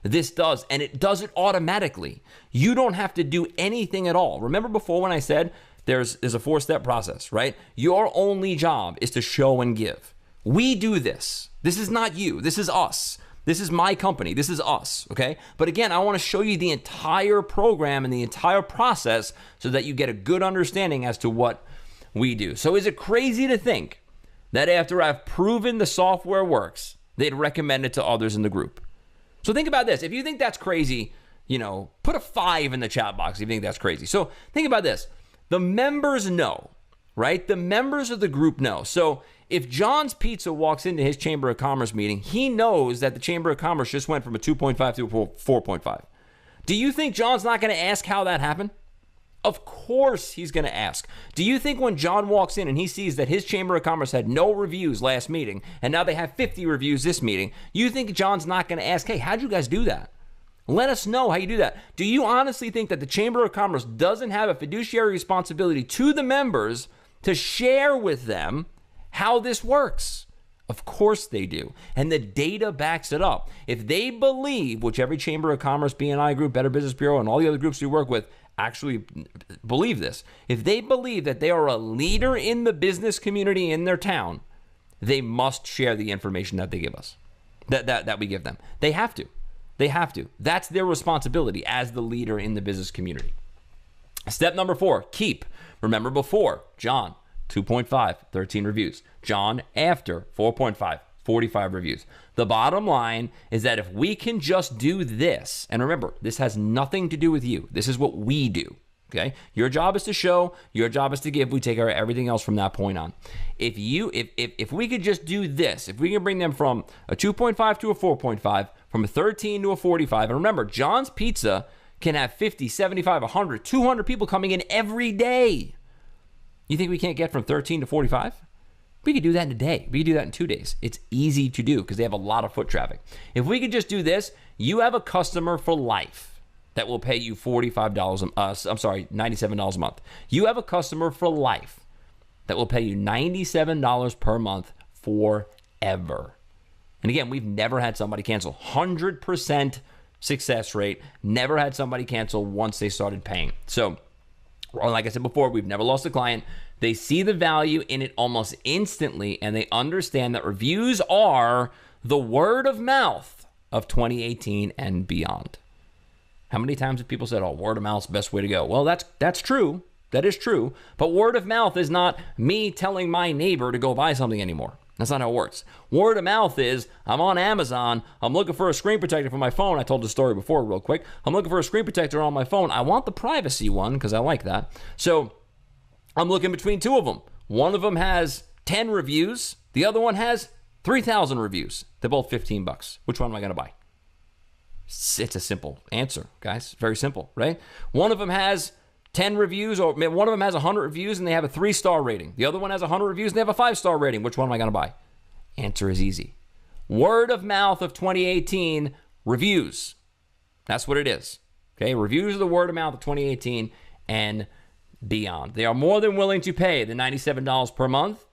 This does, and it does it automatically. You don't have to do anything at all. Remember before when I said there's a 4-step process, right? Your only job is to show and give. We do this. This is not you. This is us. This is my company. This is us, okay? But again, I want to show you the entire program and the entire process so that you get a good understanding as to what we do. So is it crazy to think that after I've proven the software works, they'd recommend it to others in the group? So think about this. If you think that's crazy, put a 5 in the chat box if you think that's crazy. So think about this. The members know, right? The members of the group know. So if John's Pizza walks into his Chamber of Commerce meeting, he knows that the Chamber of Commerce just went from a 2.5 to a 4.5. Do you think John's not going to ask how that happened? Of course he's going to ask. Do you think when John walks in and he sees that his Chamber of Commerce had no reviews last meeting and now they have 50 reviews this meeting, you think John's not going to ask, hey, how'd you guys do that? Let us know how you do that. Do you honestly think that the Chamber of Commerce doesn't have a fiduciary responsibility to the members to share with them how this works? Of course they do. And the data backs it up. If they believe, which every Chamber of Commerce, BNI group, Better Business Bureau, and all the other groups we work with actually believe this, if they believe that they are a leader in the business community in their town, they must share the information that they give us, that we give them. They have to. They have to. That's their responsibility as the leader in the business community. Step number 4, keep. Remember before, John, 2.5, 13 reviews. John, after, 4.5, 45 reviews. The bottom line is that if we can just do this, and remember, this has nothing to do with you. This is what we do, okay? Your job is to show, your job is to give. We take care of everything else from that point on. If we could just do this, if we can bring them from a 2.5 to a 4.5, from a 13 to a 45, and remember, John's Pizza can have 50, 75, 100, 200 people coming in every day. You think we can't get from 13 to 45? We could do that in a day. We could do that in 2 days. It's easy to do because they have a lot of foot traffic. If we could just do this, you have a customer for life that will pay you $97 a month. You have a customer for life that will pay you $97 per month forever. And again, we've never had somebody cancel. 100% success rate. Never had somebody cancel once they started paying. So, like I said before, we've never lost a client. They see the value in it almost instantly, and they understand that reviews are the word of mouth of 2018 and beyond. How many times have people said, oh, word of mouth is the best way to go? Well, that's true. That is true. But word of mouth is not me telling my neighbor to go buy something anymore. That's not how it works. Word of mouth is, I'm on Amazon, I'm looking for a screen protector for my phone. I told the story before real quick. I'm looking for a screen protector on my phone. I want the privacy one because I like that. So I'm looking between two of them. One of them has 10 reviews. The other one has 3,000 reviews. They're both $15. Which one am I going to buy? It's a simple answer, guys. Very simple, right? One of them has 10 reviews, or one of them has 100 reviews and they have a 3-star rating. The other one has 100 reviews and they have a 5-star rating. Which one am I going to buy? Answer is easy. Word of mouth of 2018, reviews. That's what it is. Okay, reviews are the word of mouth of 2018 and beyond. They are more than willing to pay the $97 per month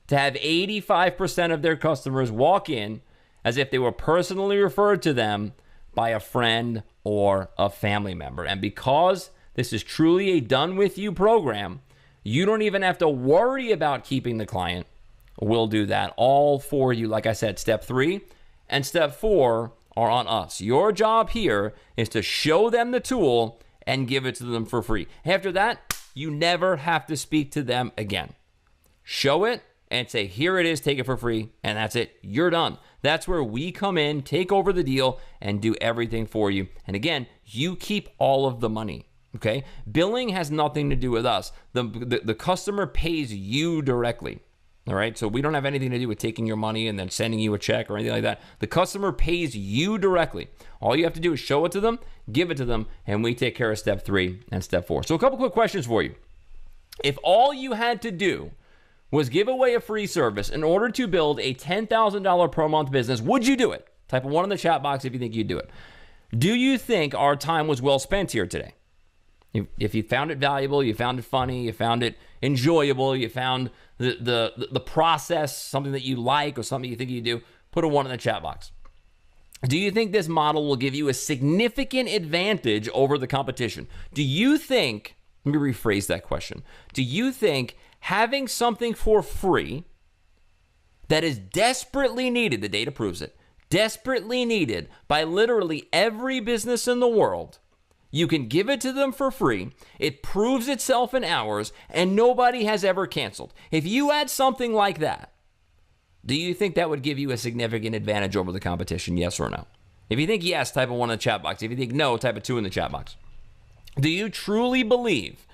to have 85% of their customers walk in as if they were personally referred to them by a friend or a family member. And because this is truly a done-with-you program, you don't even have to worry about keeping the client. We'll do that all for you. Like I said, step 3 and step 4 are on us. Your job here is to show them the tool and give it to them for free. After that, you never have to speak to them again. Show it and say, here it is, take it for free, and that's it. You're done. That's where we come in, take over the deal, and do everything for you. And again, you keep all of the money. Okay, billing has nothing to do with us. The customer pays you directly. All right, so we don't have anything to do with taking your money and then sending you a check or anything like that. The customer pays you directly. All you have to do is show it to them, give it to them, and we take care of step 3 and step 4. So a couple quick questions for you. If all you had to do was give away a free service in order to build a $10,000 per month business, would you do it? Type a 1 in the chat box if you think you'd do it. Do you think our time was well spent here today? If you found it valuable, you found it funny, you found it enjoyable, you found the process something that you like or something you think you do, put a 1 in the chat box. Do you think this model will give you a significant advantage over the competition? Do you think, let me rephrase that question. Do you think having something for free that is desperately needed, the data proves it, desperately needed by literally every business in the world, you can give it to them for free, it proves itself in hours, and nobody has ever canceled? If you had something like that, do you think that would give you a significant advantage over the competition, yes or no? If you think yes, type a 1 in the chat box. If you think no, type a 2 in the chat box. Do you truly believe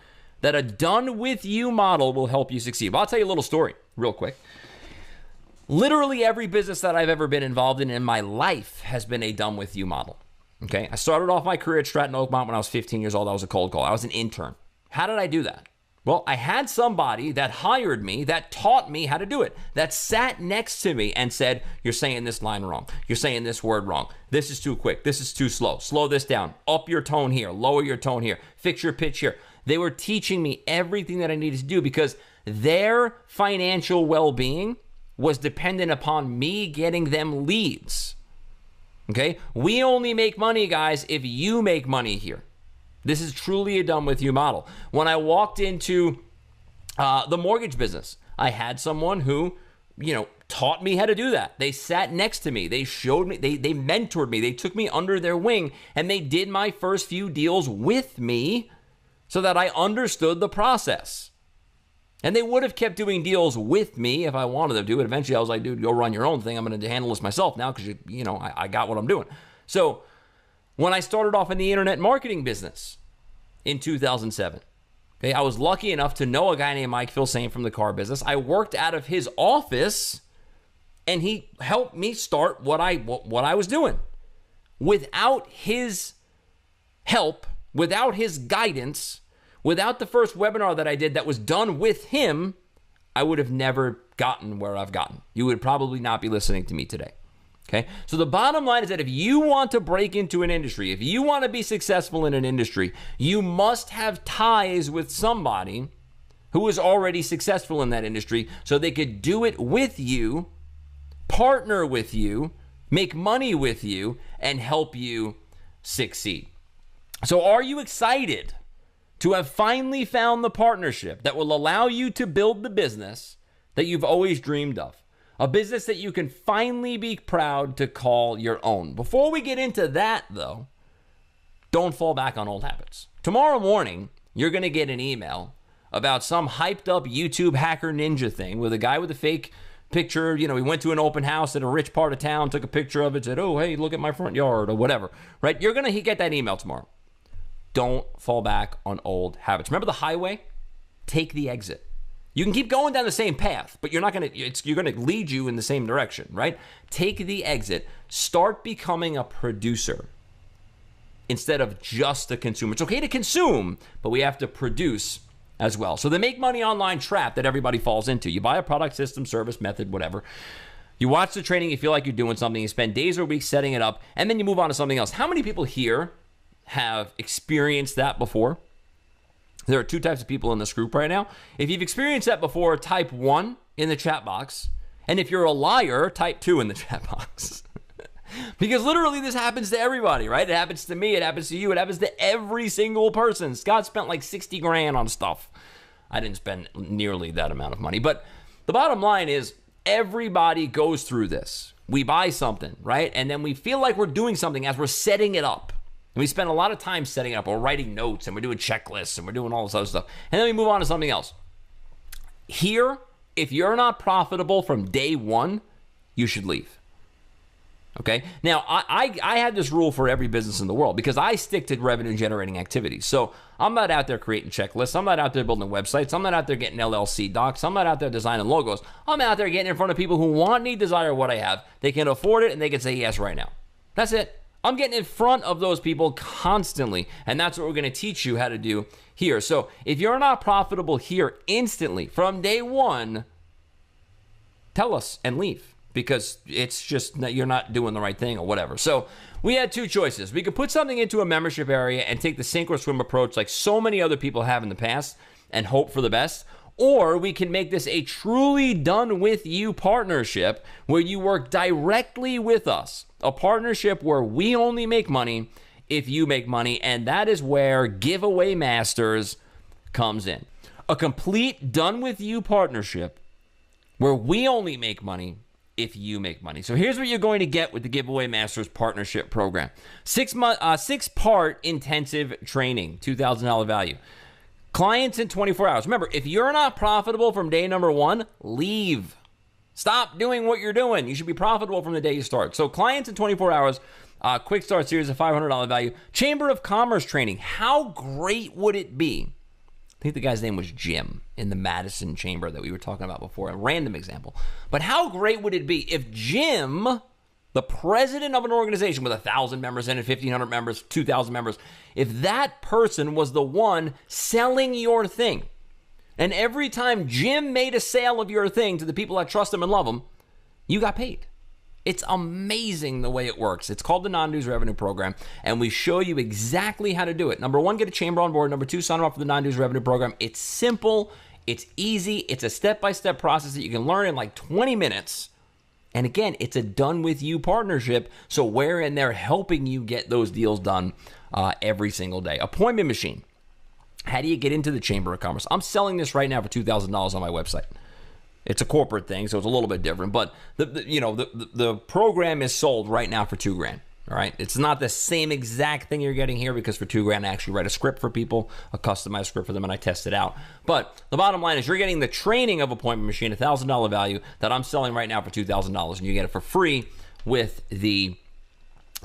that a done-with-you model will help you succeed? Well, I'll tell you a little story real quick. Literally every business that I've ever been involved in my life has been a done-with-you model. Okay, I started off my career at Stratton Oakmont when I was 15 years old. I was a cold call. I was an intern. How did I do that? Well, I had somebody that hired me, that taught me how to do it, that sat next to me and said, you're saying this line wrong. You're saying this word wrong. This is too quick. This is too slow. Slow this down. Up your tone here. Lower your tone here. Fix your pitch here. They were teaching me everything that I needed to do because their financial well-being was dependent upon me getting them leads. Okay? We only make money, guys, if you make money here. This is truly a done with you model. When I walked into the mortgage business, I had someone who, taught me how to do that. They sat next to me. They showed me, they mentored me. They took me under their wing, and they did my first few deals with me so that I understood the process. And they would have kept doing deals with me if I wanted them to. But eventually I was like, dude, go run your own thing. I'm going to handle this myself now because, I got what I'm doing. So when I started off in the internet marketing business in 2007, okay, I was lucky enough to know a guy named Mike Filsaime from the car business. I worked out of his office, and he helped me start what I was doing. Without his help, without his guidance, without the first webinar that I did that was done with him, I would have never gotten where I've gotten. You would probably not be listening to me today. Okay? So the bottom line is that if you want to break into an industry, if you want to be successful in an industry, you must have ties with somebody who is already successful in that industry so they could do it with you, partner with you, make money with you, and help you succeed. So are you excited to have finally found the partnership that will allow you to build the business that you've always dreamed of? A business that you can finally be proud to call your own. Before we get into that, though, don't fall back on old habits. Tomorrow morning, you're going to get an email about some hyped up YouTube hacker ninja thing with a guy with a fake picture. He went to an open house in a rich part of town, took a picture of it, said, oh, hey, look at my front yard or whatever, right? You're going to get that email tomorrow. Don't fall back on old habits. Remember the highway? Take the exit. You can keep going down the same path, but you're going to lead you in the same direction, right? Take the exit. Start becoming a producer instead of just a consumer. It's okay to consume, but we have to produce as well. So the make money online trap that everybody falls into. You buy a product, system, service, method, whatever. You watch the training, you feel like you're doing something, you spend days or weeks setting it up, and then you move on to something else. How many people here have experienced that before? There are two types of people in this group right now. If you've experienced that before, type 1 in the chat box. And if you're a liar, type 2 in the chat box. Because literally this happens to everybody, right? It happens to me, it happens to you, it happens to every single person. Scott spent like 60 grand on stuff. I didn't spend nearly that amount of money. But the bottom line is everybody goes through this. We buy something, right? And then we feel like we're doing something as we're setting it up. And we spend a lot of time setting it up. We're writing notes and we're doing checklists and we're doing all this other stuff. And then we move on to something else. Here, if you're not profitable from day one, you should leave. Okay? Now, I had this rule for every business in the world because I stick to revenue generating activities. So I'm not out there creating checklists. I'm not out there building websites. I'm not out there getting LLC docs. I'm not out there designing logos. I'm out there getting in front of people who want, need, desire what I have. They can afford it and they can say yes right now. That's it. I'm getting in front of those people constantly, and that's what we're going to teach you how to do here. So if you're not profitable here instantly from day one, tell us and leave because it's just that you're not doing the right thing or whatever. So we had two choices. We could put something into a membership area and take the sink or swim approach like so many other people have in the past and hope for the best. Or we can make this a truly done with you partnership where you work directly with us. A partnership where we only make money if you make money. And that is where Giveaway Masters comes in. A complete done with you partnership where we only make money if you make money. So here's what you're going to get with the Giveaway Masters partnership program. 6-part intensive training, $2,000 value. Clients in 24 hours. Remember, if you're not profitable from day number one, leave. Stop doing what you're doing. You should be profitable from the day you start. So clients in 24 hours, quick start series of $500 value. Chamber of Commerce training. How great would it be? I think the guy's name was Jim in the Madison Chamber that we were talking about before. A random example. But how great would it be if Jim, the president of an organization with 1,000 members in it, 1,500 members, 2,000 members, if that person was the one selling your thing, and every time Jim made a sale of your thing to the people that trust him and love him, you got paid. It's amazing the way it works. It's called the Non-Dues Revenue Program, and we show you exactly how to do it. Number one, get a chamber on board. Number two, sign up for the Non-Dues Revenue Program. It's simple. It's easy. It's a step-by-step process that you can learn in like 20 minutes. And again, it's a done-with-you partnership, so we're in there helping you get those deals done every single day. Appointment machine. How do you get into the Chamber of Commerce? I'm selling this right now for $2,000 on my website. It's a corporate thing, so it's a little bit different. But the program is sold right now for $2,000. All right, it's not the same exact thing you're getting here because for $2,000 I actually write a script for people, a customized script for them, and I test it out. But the bottom line is you're getting the training of Appointment Machine, $1,000 value that I'm selling right now for $2,000, and you get it for free with the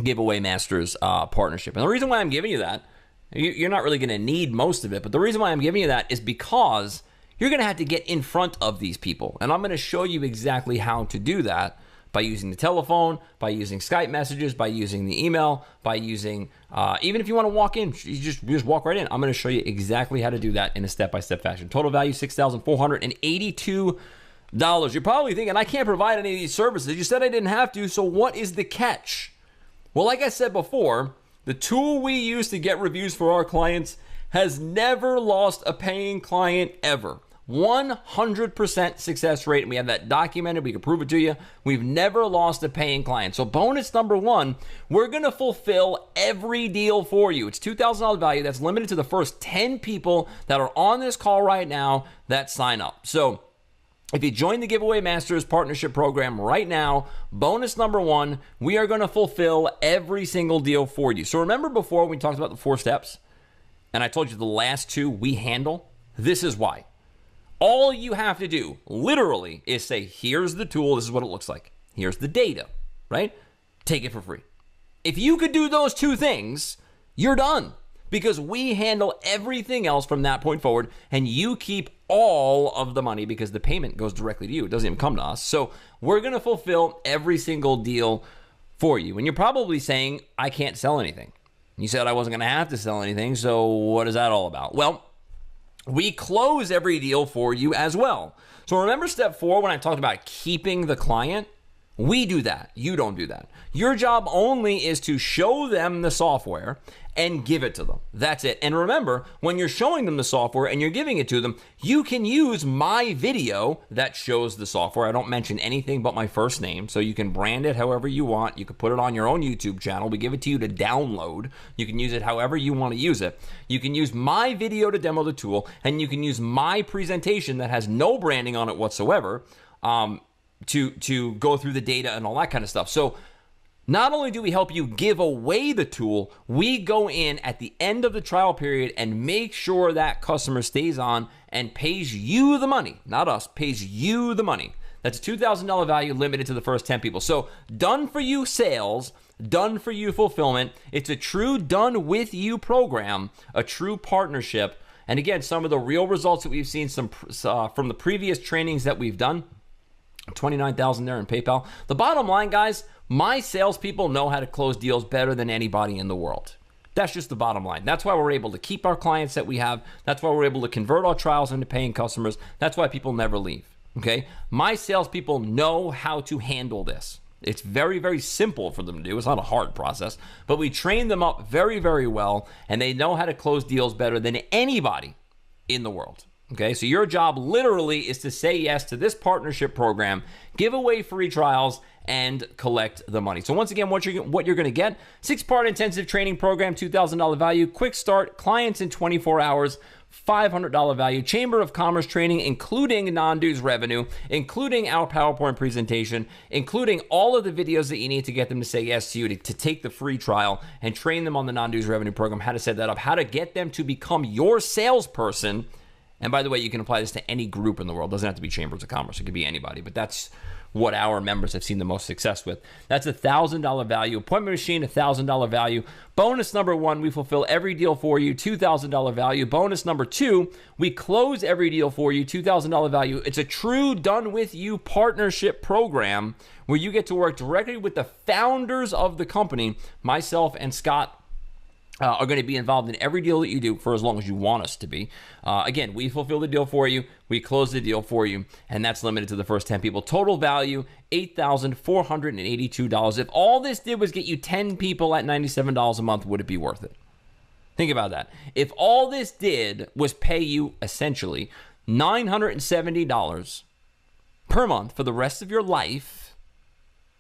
Giveaway Masters partnership. And the reason why I'm giving you that, you're not really going to need most of it, but the reason why I'm giving you that is because you're going to have to get in front of these people, and I'm going to show you exactly how to do that. By using the telephone, by using Skype messages, by using the email, by using, even if you want to walk in, you just walk right in. I'm going to show you exactly how to do that in a step-by-step fashion. Total value, $6,482. You're probably thinking, I can't provide any of these services. You said I didn't have to, so what is the catch? Well, like I said before, the tool we use to get reviews for our clients has never lost a paying client ever. 100% success rate, and we have that documented. We can prove it to you. We've never lost a paying client. So bonus number one, we're going to fulfill every deal for you. It's $2,000 value. That's limited to the first 10 people that are on this call right now that sign up. So if you join the Giveaway Masters partnership program right now, bonus number one, we are going to fulfill every single deal for you. So remember before we talked about the 4 steps, and I told you the last 2 we handle? This is why. All you have to do, literally, is say, here's the tool, this is what it looks like. Here's the data, right? Take it for free. If you could do those 2 things, you're done. Because we handle everything else from that point forward, and you keep all of the money because the payment goes directly to you. It doesn't even come to us. So we're going to fulfill every single deal for you. And you're probably saying, I can't sell anything. You said I wasn't going to have to sell anything, so what is that all about? Well, we close every deal for you as well. So remember step 4 when I talked about keeping the client? We do that. You don't do that. Your job only is to show them the software and give it to them. That's it. And remember, when you're showing them the software and you're giving it to them, you can use my video that shows the software. I don't mention anything but my first name, so you can brand it however you want. You can put it on your own YouTube channel. We give it to you to download. You can use it however you want to use it. You can use my video to demo the tool, and you can use my presentation that has no branding on it whatsoever to go through the data and all that kind of stuff. So not only do we help you give away the tool, we go in at the end of the trial period and make sure that customer stays on and pays you the money, not us, pays you the money. That's a $2,000 value limited to the first 10 people. So done for you sales, done for you fulfillment. It's a true done with you program, a true partnership. And again, some of the real results that we've seen from the previous trainings that we've done, 29,000 there in PayPal. The bottom line, guys, my salespeople know how to close deals better than anybody in the world. That's just the bottom line. That's why we're able to keep our clients that we have. That's why we're able to convert our trials into paying customers. That's why people never leave, okay? My salespeople know how to handle this. It's very, very simple for them to do. It's not a hard process, but we train them up very, very well, and they know how to close deals better than anybody in the world. Okay, so your job literally is to say yes to this partnership program, give away free trials, and collect the money. So once again, what you're going to get, 6-part intensive training program, $2,000 value, quick start, clients in 24 hours, $500 value, Chamber of Commerce training, including non-dues revenue, including our PowerPoint presentation, including all of the videos that you need to get them to say yes to you, to take the free trial and train them on the non-dues revenue program, how to set that up, how to get them to become your salesperson. And by the way, you can apply this to any group in the world. It doesn't have to be Chambers of Commerce. It could be anybody, but that's what our members have seen the most success with. That's a $1,000 value. Appointment Machine, $1,000 value. Bonus number 1, we fulfill every deal for you, $2,000 value. Bonus number 2, we close every deal for you, $2,000 value. It's a true done with you partnership program where you get to work directly with the founders of the company, myself and Scott. Are going to be involved in every deal that you do for as long as you want us to be. Again, we fulfill the deal for you. We close the deal for you, and that's limited to the first 10 people. Total value, $8,482. If all this did was get you 10 people at $97 a month, would it be worth it? Think about that. If all this did was pay you, essentially, $970 per month for the rest of your life,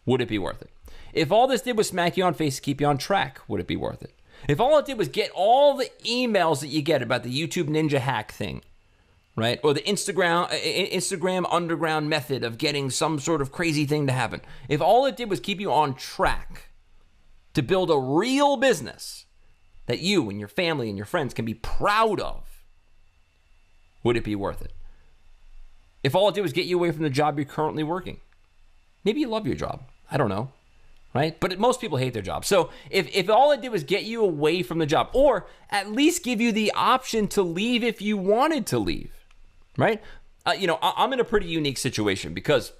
would it be worth it? If all this did was smack you on face to keep you on track, would it be worth it? If all it did was get all the emails that you get about the YouTube Ninja hack thing, right? Or the Instagram underground method of getting some sort of crazy thing to happen. If all it did was keep you on track to build a real business that you and your family and your friends can be proud of, would it be worth it? If all it did was get you away from the job you're currently working, maybe you love your job. I don't know, right? But most people hate their job. So if all it did was get you away from the job, or at least give you the option to leave if you wanted to leave, right? I'm in a pretty unique situation because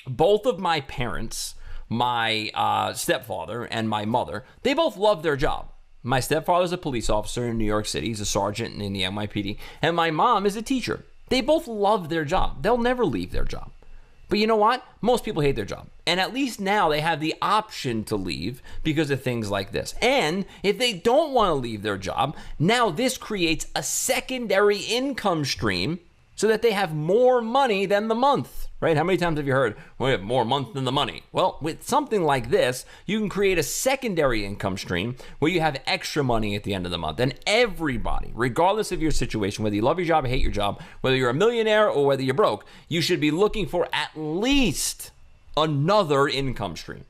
both of my parents, my stepfather and my mother, they both love their job. My stepfather's a police officer in New York City. He's a sergeant in the NYPD. And my mom is a teacher. They both love their job. They'll never leave their job. But you know what? Most people hate their job. And at least now they have the option to leave because of things like this. And if they don't want to leave their job, now this creates a secondary income stream so that they have more money than the month, right? How many times have you heard, we have more month than the money? Well, with something like this, you can create a secondary income stream where you have extra money at the end of the month. And everybody, regardless of your situation, whether you love your job or hate your job, whether you're a millionaire or whether you're broke, you should be looking for at least another income stream.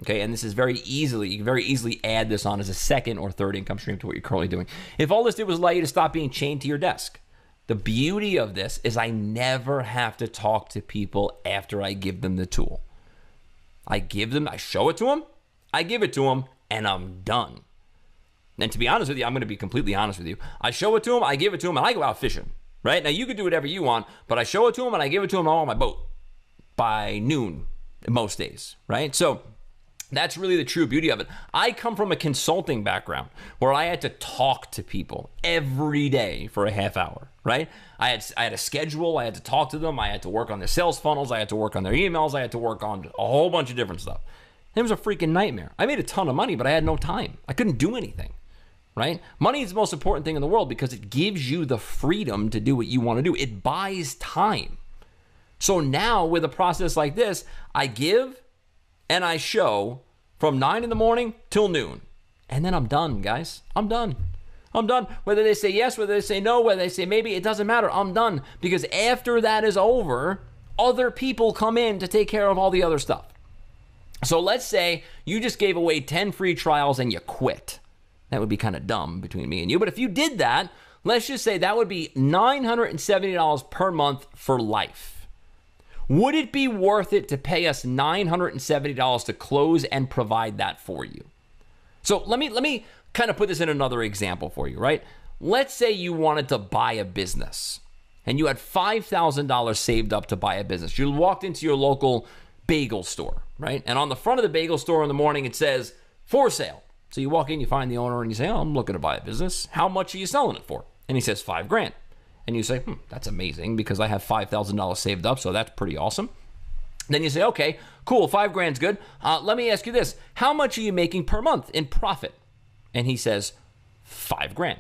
Okay, and this is you can very easily add this on as a second or third income stream to what you're currently doing. If all this did was allow you to stop being chained to your desk, the beauty of this is I never have to talk to people after I give them the tool. I show it to them, I give it to them, and I'm done. And to be honest with you, I'm going to be completely honest with you. I show it to them, I give it to them, and I go out fishing, right? Now, you can do whatever you want, but I show it to them, and I give it to them, I'm on my boat by noon most days, right? So that's really the true beauty of it. I come from a consulting background where I had to talk to people every day for a half hour, right? I had a schedule. I had to talk to them. I had to work on their sales funnels. I had to work on their emails. I had to work on a whole bunch of different stuff. It was a freaking nightmare. I made a ton of money, but I had no time. I couldn't do anything, right? Money is the most important thing in the world because it gives you the freedom to do what you want to do. It buys time. So now with a process like this, I give and I show from 9 in the morning till noon. And then I'm done, guys. I'm done. Whether they say yes, whether they say no, whether they say maybe, it doesn't matter. I'm done. Because after that is over, other people come in to take care of all the other stuff. So let's say you just gave away 10 free trials and you quit. That would be kind of dumb between me and you. But if you did that, let's just say that would be $970 per month for life. Would it be worth it to pay us $970 to close and provide that for you? So let me kind of put this in another example for you, right? Let's say you wanted to buy a business and you had $5,000 saved up to buy a business. You walked into your local bagel store, right? And on the front of the bagel store in the morning, it says, for sale. So you walk in, you find the owner and you say, oh, I'm looking to buy a business. How much are you selling it for? And he says, $5,000. And you say, that's amazing because I have $5,000 saved up, so that's pretty awesome. Then you say, okay, cool, $5,000's good. Let me ask you this. How much are you making per month in profit? And he says, $5,000.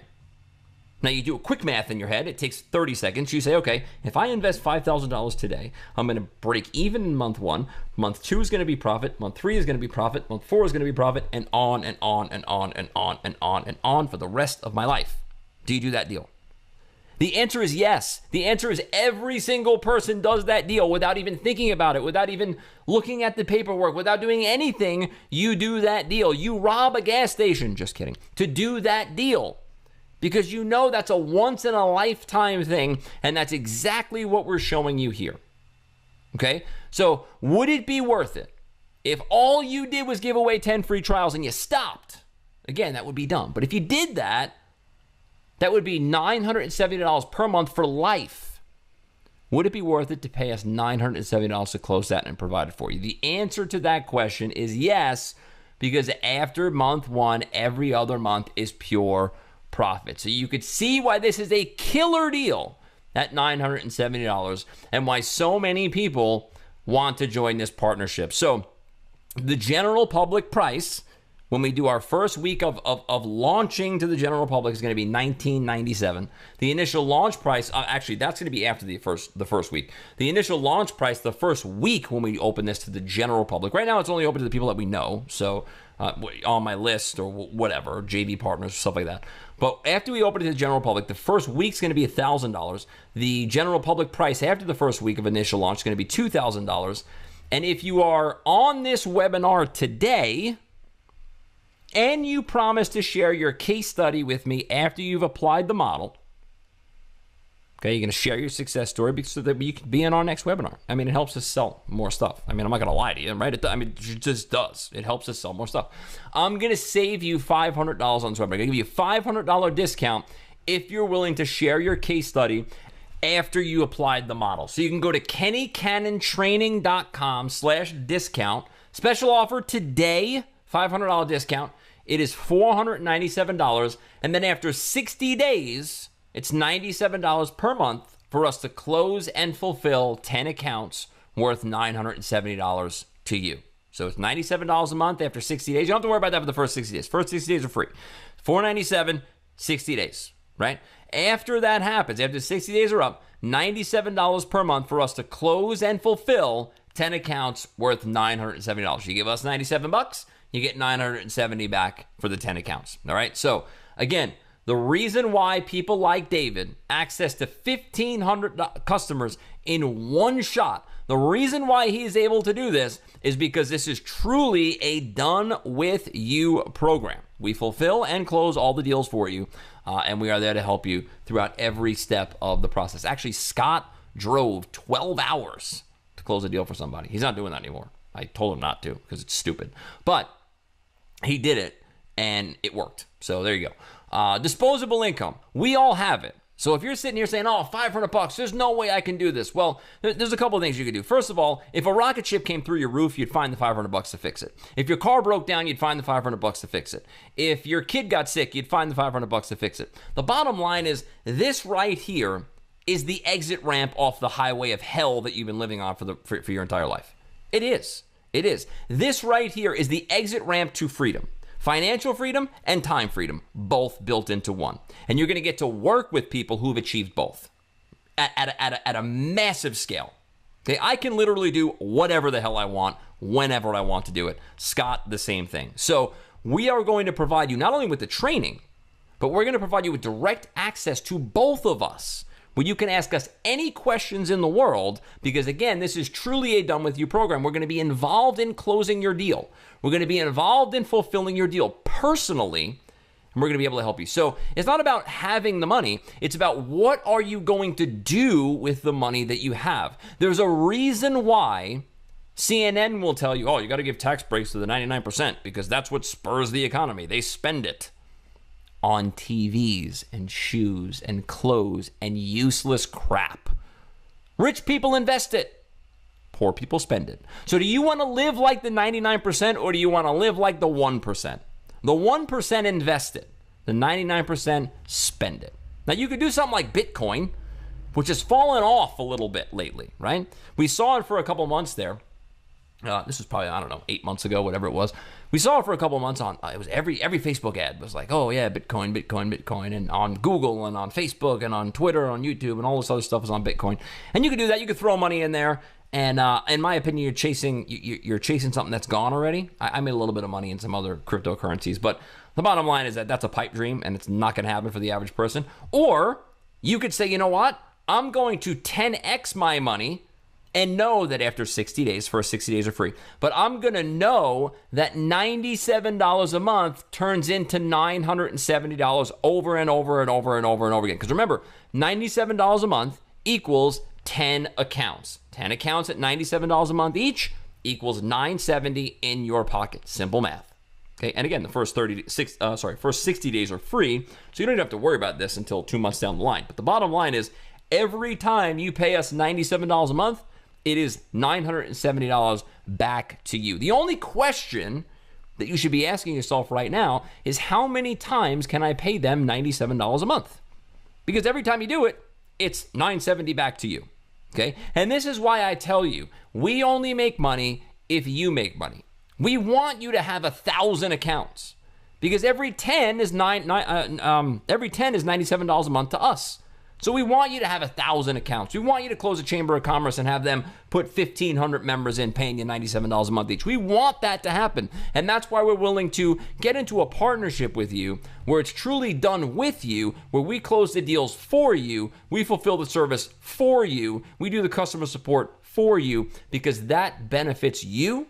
Now you do a quick math in your head. It takes 30 seconds. You say, okay, if I invest $5,000 today, I'm going to break even in month 1. Month 2 is going to be profit. Month 3 is going to be profit. Month 4 is going to be profit, and on and on and on and on and on and on for the rest of my life. Do you do that deal? The answer is yes. The answer is every single person does that deal without even thinking about it, without even looking at the paperwork, without doing anything. You do that deal. You rob a gas station, just kidding, to do that deal because you know that's a once in a lifetime thing, and that's exactly what we're showing you here. Okay? So would it be worth it if all you did was give away 10 free trials and you stopped? Again, that would be dumb. But if you did that, that would be $970 per month for life. Would it be worth it to pay us $970 to close that and provide it for you? The answer to that question is yes, because after month 1, every other month is pure profit. So you could see why this is a killer deal at $970 and why so many people want to join this partnership. So the general public price when we do our first week of launching to the general public is going to be $19.97. The initial launch price, actually, that's going to be after the first week. The initial launch price, the first week when we open this to the general public. Right now, it's only open to the people that we know, so on my list or whatever, JV partners, stuff like that. But after we open it to the general public, the first week's going to be $1,000. The general public price after the first week of initial launch is going to be $2,000. And if you are on this webinar today, and you promise to share your case study with me after you've applied the model, okay, you're going to share your success story so that you can be in our next webinar. I mean, it helps us sell more stuff. I mean, I'm not going to lie to you, right? It just does. It helps us sell more stuff. I'm going to save you $500 on this webinar. I'm going to give you a $500 discount if you're willing to share your case study after you applied the model. So you can go to kennycannontraining.com/discount. Special offer today, $500 discount. It is $497, and then after 60 days, it's $97 per month for us to close and fulfill 10 accounts worth $970 to you. So it's $97 a month after 60 days. You don't have to worry about that for the first 60 days. First 60 days are free. $497, 60 days, right? After that happens, after 60 days are up, $97 per month for us to close and fulfill 10 accounts worth $970. You give us $97, you get $970 back for the 10 accounts. All right. So again, the reason why people like David access to 1,500 customers in one shot, the reason why he is able to do this is because this is truly a done with you program. We fulfill and close all the deals for you, and we are there to help you throughout every step of the process. Actually, Scott drove 12 hours to close a deal for somebody. He's not doing that anymore. I told him not to because it's stupid. But he did it, and it worked. So there you go. Disposable income. We all have it. So if you're sitting here saying, oh, $500, there's no way I can do this. Well, there's a couple of things you could do. First of all, if a rocket ship came through your roof, you'd find the $500 to fix it. If your car broke down, you'd find the $500 to fix it. If your kid got sick, you'd find the $500 to fix it. The bottom line is this right here is the exit ramp off the highway of hell that you've been living on for your entire life. It is. It is. This right here is the exit ramp to freedom. Financial freedom and time freedom, both built into one. And you're going to get to work with people who've achieved both at a massive scale. Okay, I can literally do whatever the hell I want, whenever I want to do it. Scott, the same thing. So we are going to provide you not only with the training, but we're going to provide you with direct access to both of us, where you can ask us any questions in the world, because again, this is truly a done with you program. We're going to be involved in closing your deal. We're going to be involved in fulfilling your deal personally, and we're going to be able to help you. So it's not about having the money. It's about what are you going to do with the money that you have. There's a reason why CNN will tell you, oh, you got to give tax breaks to the 99% because that's what spurs the economy. They spend it on TVs and shoes and clothes and useless crap. Rich people invest it. Poor people spend it. So do you want to live like the 99% or do you want to live like the 1%? The 1% invest it. The 99% spend it. Now you could do something like Bitcoin, which has fallen off a little bit lately, right? We saw it for a couple months there. This was probably, 8 months ago, whatever it was. We saw it for a couple months on, it was every Facebook ad was like, oh yeah, Bitcoin, Bitcoin, Bitcoin. And on Google and on Facebook and on Twitter, on YouTube and all this other stuff is on Bitcoin. And you could do that. You could throw money in there. And in my opinion, you're chasing something that's gone already. I made a little bit of money in some other cryptocurrencies, but the bottom line is that that's a pipe dream and it's not going to happen for the average person. Or you could say, you know what? I'm going to 10x my money and know that after 60 days, first 60 days are free, but I'm going to know that $97 a month turns into $970 over and over and over and over and over again. Because remember, $97 a month equals 10 accounts. 10 accounts at $97 a month each equals $970 in your pocket. Simple math. Okay, and again, the first 60 days are free, so you don't even have to worry about this until 2 months down the line. But the bottom line is, every time you pay us $97 a month, it is $970 back to you. The only question that you should be asking yourself right now is, how many times can I pay them $97 a month? Because every time you do it, it's $970 back to you. Okay? And this is why I tell you, we only make money if you make money. We want you to have 1,000 accounts because every 10 is $97 a month to us. So we want you to have 1,000 accounts. We want you to close a Chamber of Commerce and have them put 1,500 members in, paying you $97 a month each. We want that to happen. And that's why we're willing to get into a partnership with you where it's truly done with you, where we close the deals for you, we fulfill the service for you, we do the customer support for you, because that benefits you.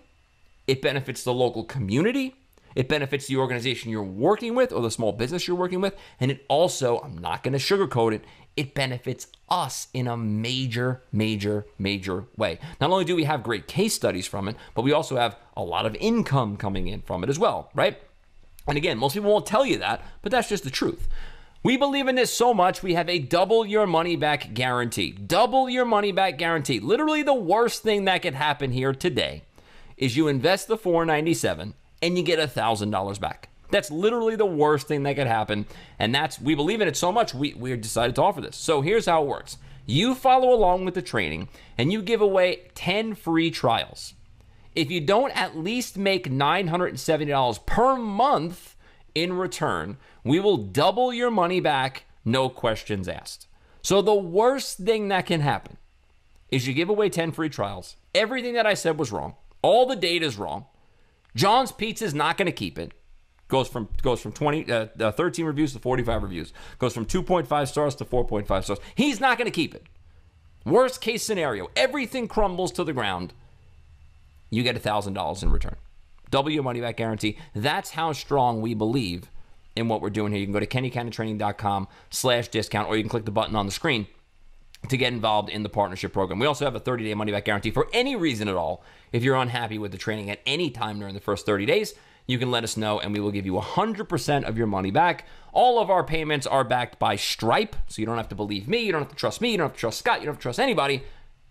It benefits the local community. It benefits the organization you're working with or the small business you're working with. And it also, I'm not going to sugarcoat it, it benefits us in a major, major, major way. Not only do we have great case studies from it, but we also have a lot of income coming in from it as well, right? And again, most people won't tell you that, but that's just the truth. We believe in this so much, we have a double your money back guarantee. Double your money back guarantee. Literally the worst thing that could happen here today is you invest the $497 and you get $1,000 back. That's literally the worst thing that could happen. And we believe in it so much, we decided to offer this. So here's how it works. You follow along with the training and you give away 10 free trials. If you don't at least make $970 per month in return, we will double your money back, no questions asked. So the worst thing that can happen is you give away 10 free trials. Everything that I said was wrong. All the data is wrong. John's Pizza is not going to keep it. Goes from 13 reviews to 45 reviews. Goes from 2.5 stars to 4.5 stars. He's not going to keep it. Worst case scenario, everything crumbles to the ground. You get $1,000 in return. Double your money back guarantee. That's how strong we believe in what we're doing here. You can go to kennycannontraining.com/discount, or you can click the button on the screen to get involved in the partnership program. We also have a 30-day money-back guarantee for any reason at all. If you're unhappy with the training at any time during the first 30 days, you can let us know, and we will give you 100% of your money back. All of our payments are backed by Stripe, so you don't have to believe me, you don't have to trust me, you don't have to trust Scott, you don't have to trust anybody.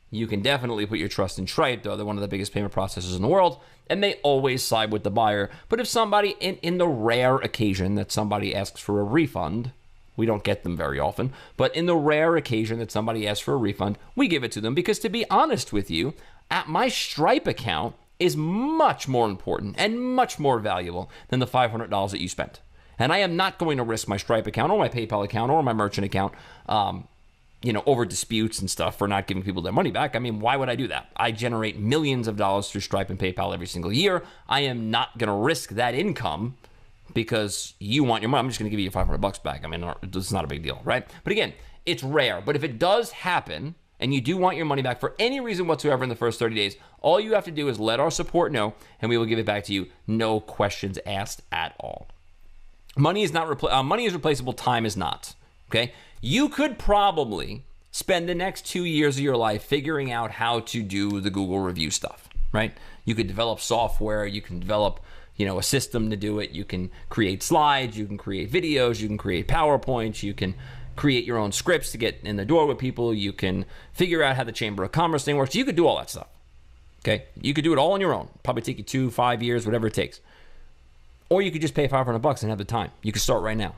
You can definitely put your trust in Stripe, though they're one of the biggest payment processors in the world, and they always side with the buyer. But if somebody, in the rare occasion that somebody asks for a refund, we don't get them very often, but in the rare occasion that somebody asks for a refund, we give it to them, because to be honest with you, at my Stripe account is much more important and much more valuable than the $500 that you spent. And I am not going to risk my Stripe account or my PayPal account or my merchant account, over disputes and stuff for not giving people their money back. I mean, why would I do that? I generate millions of dollars through Stripe and PayPal every single year. I am not going to risk that income because you want your money. I'm just going to give you $500 back. I mean, it's not a big deal, right? But again, it's rare. But if it does happen, and you do want your money back for any reason whatsoever in the first 30 days, all you have to do is let our support know, and we will give it back to you, no questions asked at all. Money is money is replaceable, time is not, okay? You could probably spend the next 2 years of your life figuring out how to do the Google review stuff, right? You could develop software, you can develop a system to do it, you can create slides, you can create videos, you can create PowerPoints, you can create your own scripts to get in the door with people. You can figure out how the Chamber of Commerce thing works. You could do all that stuff. Okay? You could do it all on your own. Probably take you 2, 5 years, whatever it takes. Or you could just pay $500 and have the time. You could start right now.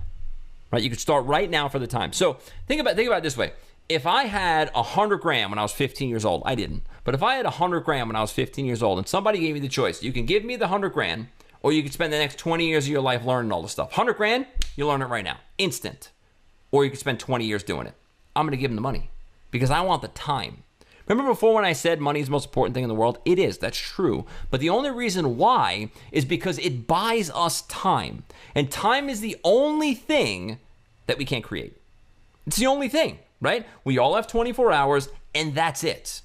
Right? You could start right now for the time. So think about it this way. If I had $100 grand when I was 15 years old, I didn't. But if I had $100 grand when I was 15 years old and somebody gave me the choice, you can give me the $100 grand or you could spend the next 20 years of your life learning all this stuff. 100 grand, you learn it right now. Instant. Or you could spend 20 years doing it. I'm going to give them the money because I want the time. Remember before when I said money is the most important thing in the world? It is. That's true. But the only reason why is because it buys us time. And time is the only thing that we can't create. It's the only thing, right? We all have 24 hours and that's it.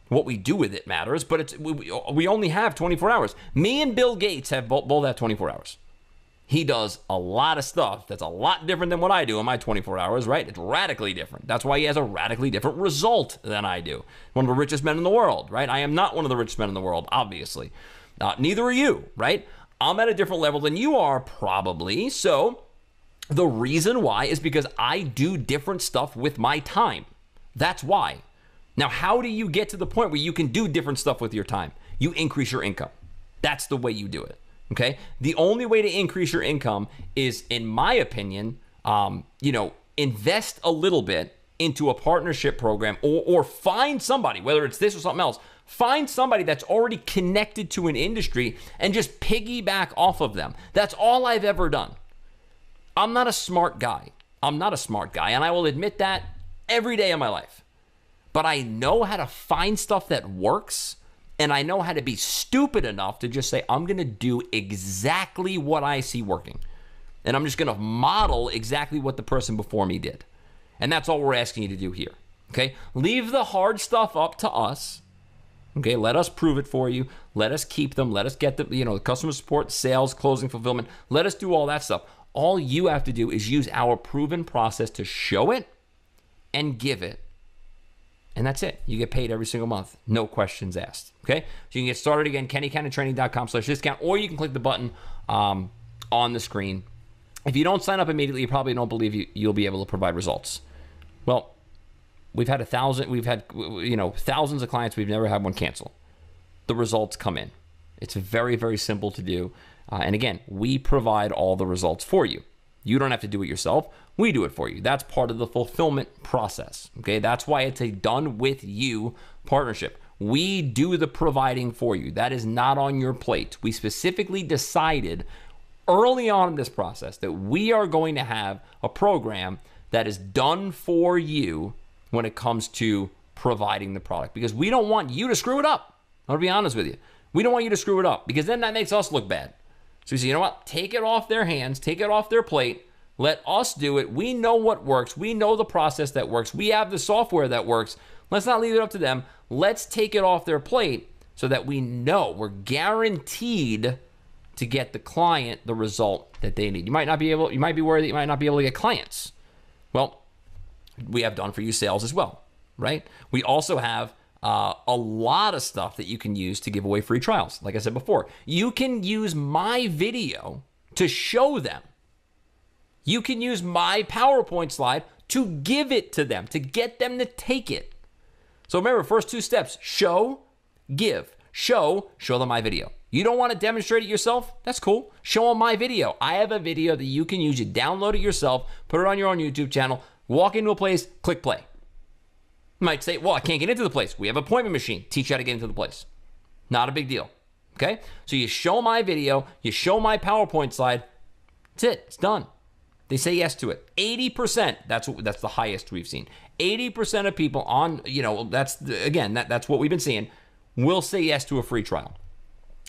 What we do with it matters, but we only have 24 hours. Me and Bill Gates have both have 24 hours. He does a lot of stuff that's a lot different than what I do in my 24 hours, right? It's radically different. That's why he has a radically different result than I do. One of the richest men in the world, right? I am not one of the richest men in the world, obviously. Neither are you, right? I'm at a different level than you are, probably. So the reason why is because I do different stuff with my time. That's why. Now, how do you get to the point where you can do different stuff with your time? You increase your income. That's the way you do it. Okay. The only way to increase your income is, in my opinion, invest a little bit into a partnership program or find somebody, whether it's this or something else, Find somebody that's already connected to an industry and just piggyback off of them. That's all I've ever done. I'm not a smart guy. And I will admit that every day of my life. But I know how to find stuff that works, and I know how to be stupid enough to just say, I'm going to do exactly what I see working. And I'm just going to model exactly what the person before me did. And that's all we're asking you to do here. Okay? Leave the hard stuff up to us. Okay? Let us prove it for you. Let us keep them. Let us get the customer support, sales, closing, fulfillment. Let us do all that stuff. All you have to do is use our proven process to show it and give it. And that's it. You get paid every single month. No questions asked. Okay? So you can get started again, kennycannontraining.com/discount, or you can click the button on the screen. If you don't sign up immediately, you probably don't believe you'll be able to provide results. Well, we've had thousands of clients. We've never had one cancel. The results come in. It's very, very simple to do. And again, we provide all the results for you. You don't have to do it yourself. We do it for you. That's part of the fulfillment process. Okay, that's why it's a done with you partnership. We do the providing for you. That is not on your plate. We specifically decided early on in this process that we are going to have a program that is done for you when it comes to providing the product, because we don't want you to screw it up. I'll be honest with you. We don't want you to screw it up, because then that makes us look bad. So we say, you know what? Take it off their hands. Take it off their plate. Let us do it. We know what works. We know the process that works. We have the software that works. Let's not leave it up to them. Let's take it off their plate so that we know we're guaranteed to get the client the result that they need. You might be worried that you might not be able to get clients. Well, we have done for you sales as well, right? We also have a lot of stuff that you can use to give away free trials. Like I said before, you can use my video to show them. You can use my PowerPoint slide to give it to them, to get them to take it. So remember, first two steps: show, give. Show them my video. You don't want to demonstrate it yourself? That's cool. Show them my video. I have a video that you can use. You download it yourself, put it on your own YouTube channel, walk into a place, click play. You might say, well, I can't get into the place. We have an appointment machine. Teach you how to get into the place. Not a big deal. Okay? So you show my video, you show my PowerPoint slide. That's it. It's done. They say yes to it. 80%, that's the highest we've seen. 80% of people on, that's what we've been seeing, will say yes to a free trial.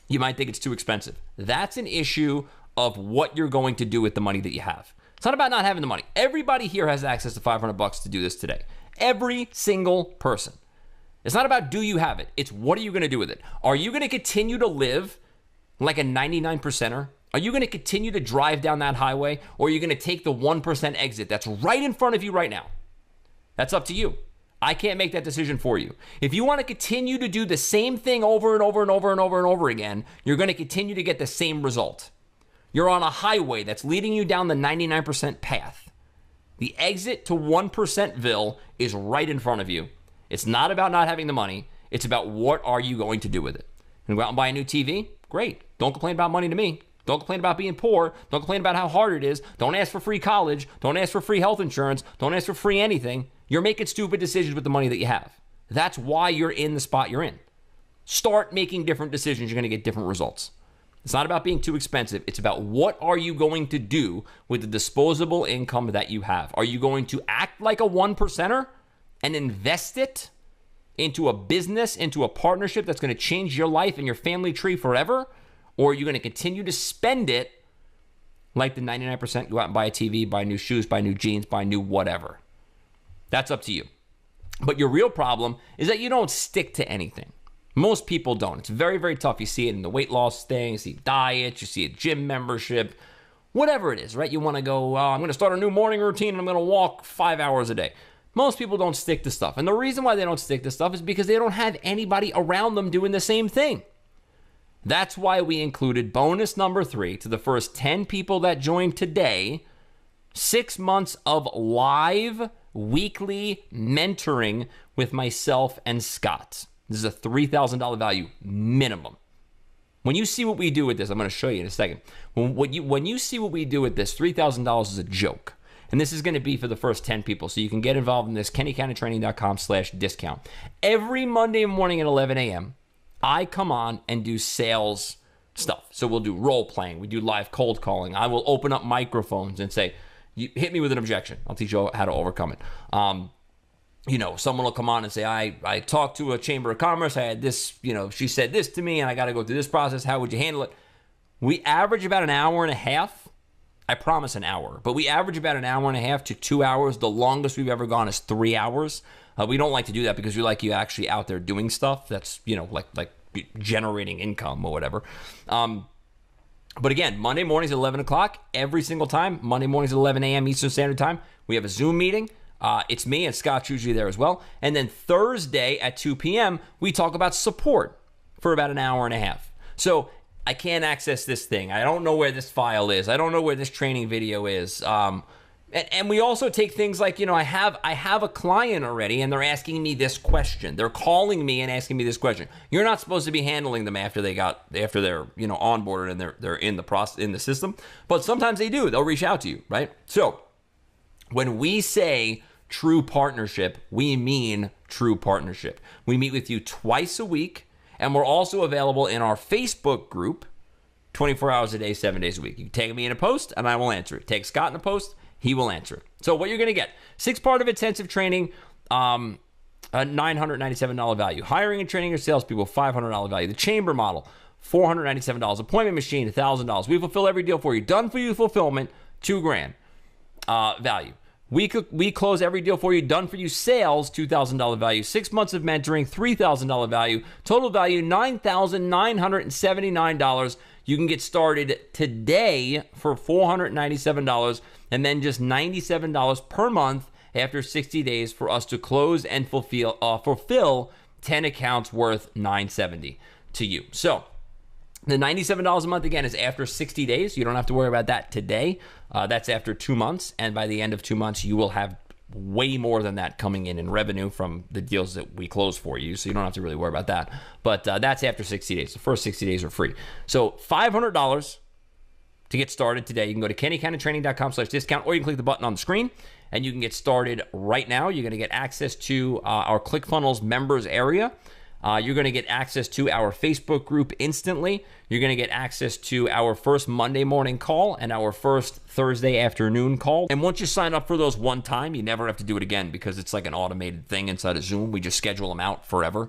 You might think it's too expensive. That's an issue of what you're going to do with the money that you have. It's not about not having the money. Everybody here has access to $500 to do this today. Every single person. It's not about do you have it. It's what are you going to do with it? Are you going to continue to live like a 99%er? Are you going to continue to drive down that highway, or are you going to take the 1% exit that's right in front of you right now? That's up to you. I can't make that decision for you. If you want to continue to do the same thing over and over and over and over and over again, you're going to continue to get the same result. You're on a highway that's leading you down the 99% path. The exit to 1%ville is right in front of you. It's not about not having the money. It's about what are you going to do with it. And go out and buy a new TV? Great. Don't complain about money to me. Don't complain about being poor. Don't complain about how hard it is. Don't ask for free college. Don't ask for free health insurance. Don't ask for free anything. You're making stupid decisions with the money that you have. That's why you're in the spot you're in. Start making different decisions. You're going to get different results. It's not about being too expensive. It's about what are you going to do with the disposable income that you have. Are you going to act like a 1%er and invest it into a business, into a partnership that's going to change your life and your family tree forever? Or are you going to continue to spend it like the 99%, go out and buy a TV, buy new shoes, buy new jeans, buy new whatever? That's up to you. But your real problem is that you don't stick to anything. Most people don't. It's very, very tough. You see it in the weight loss thing, you see diets, you see a gym membership, whatever it is, right? You want to go, I'm going to start a new morning routine and I'm going to walk 5 hours a day. Most people don't stick to stuff. And the reason why they don't stick to stuff is because they don't have anybody around them doing the same thing. That's why we included bonus number 3 to the first 10 people that joined today, 6 months of live weekly mentoring with myself and Scott. This is a $3,000 value minimum. When you see what we do with this, I'm going to show you in a second. When you see what we do with this, $3,000 is a joke. And this is going to be for the first 10 people. So you can get involved in this, kennycannontraining.com/discount. Every Monday morning at 11 a.m., I come on and do sales stuff. So we'll do role playing. We do live cold calling. I will open up microphones and say, you hit me with an objection. I'll teach you how to overcome it. Someone will come on and say, I talked to a chamber of commerce. I had this, she said this to me and I got to go through this process. How would you handle it? We average about an hour and a half. I promise an hour, but we average about an hour and a half to 2 hours. The longest we've ever gone is 3 hours. We don't like to do that because we like you actually out there doing stuff that's, like generating income or whatever. But again, Monday mornings at 11 o'clock, every single time. Monday mornings at 11 a.m. Eastern Standard Time. We have a Zoom meeting. It's me and Scott's usually there as well. And then Thursday at 2 p.m., we talk about support for about an hour and a half. So I can't access this thing. I don't know where this file is. I don't know where this training video is. And we also take things like, I have a client already and they're asking me this question. They're calling me and asking me this question. You're not supposed to be handling them after they're onboarded and they're in the process, in the system. But sometimes they do. They'll reach out to you, right? So when we say true partnership, we mean true partnership. We meet with you twice a week. And we're also available in our Facebook group 24 hours a day, 7 days a week. You can tag me in a post and I will answer it. Tag Scott in a post, he will answer it. So what you're going to get, 6-part of intensive training, a $997 value. Hiring and training your salespeople, $500 value. The chamber model, $497. Appointment machine, $1,000. We fulfill every deal for you. Done for you fulfillment, $2,000 value. We close every deal for you. Done for you sales, $2,000 value. 6 months of mentoring, $3,000 value. Total value, $9,979. You can get started today for $497 and then just $97 per month after 60 days for us to close and fulfill 10 accounts worth $970 to you. So the $97 a month, again, is after 60 days. You don't have to worry about that today. That's after 2 months. And by the end of 2 months, you will have way more than that coming in revenue from the deals that we close for you. So you don't have to really worry about that. But that's after 60 days. The first 60 days are free. So $500 to get started today. You can go to kennycannontraining.com/discount, or you can click the button on the screen and you can get started right now. You're going to get access to our ClickFunnels members area. You're going to get access to our Facebook group instantly. You're going to get access to our first Monday morning call and our first Thursday afternoon call. And once you sign up for those one time, you never have to do it again because it's like an automated thing inside of Zoom. We just schedule them out forever.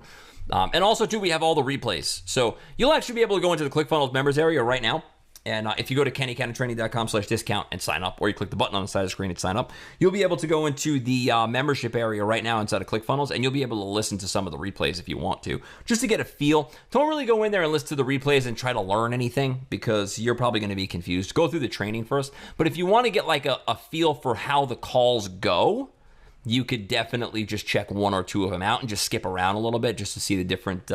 And also, too, we have all the replays. So you'll actually be able to go into the ClickFunnels members area right now. And if you go to kennycannontraining.com/discount and sign up, or you click the button on the side of the screen and sign up, you'll be able to go into the membership area right now inside of ClickFunnels, and you'll be able to listen to some of the replays if you want to, just to get a feel. Don't really go in there and listen to the replays and try to learn anything because you're probably going to be confused. Go through the training first. But if you want to get like a feel for how the calls go, you could definitely just check 1 or 2 of them out and just skip around a little bit just to see the different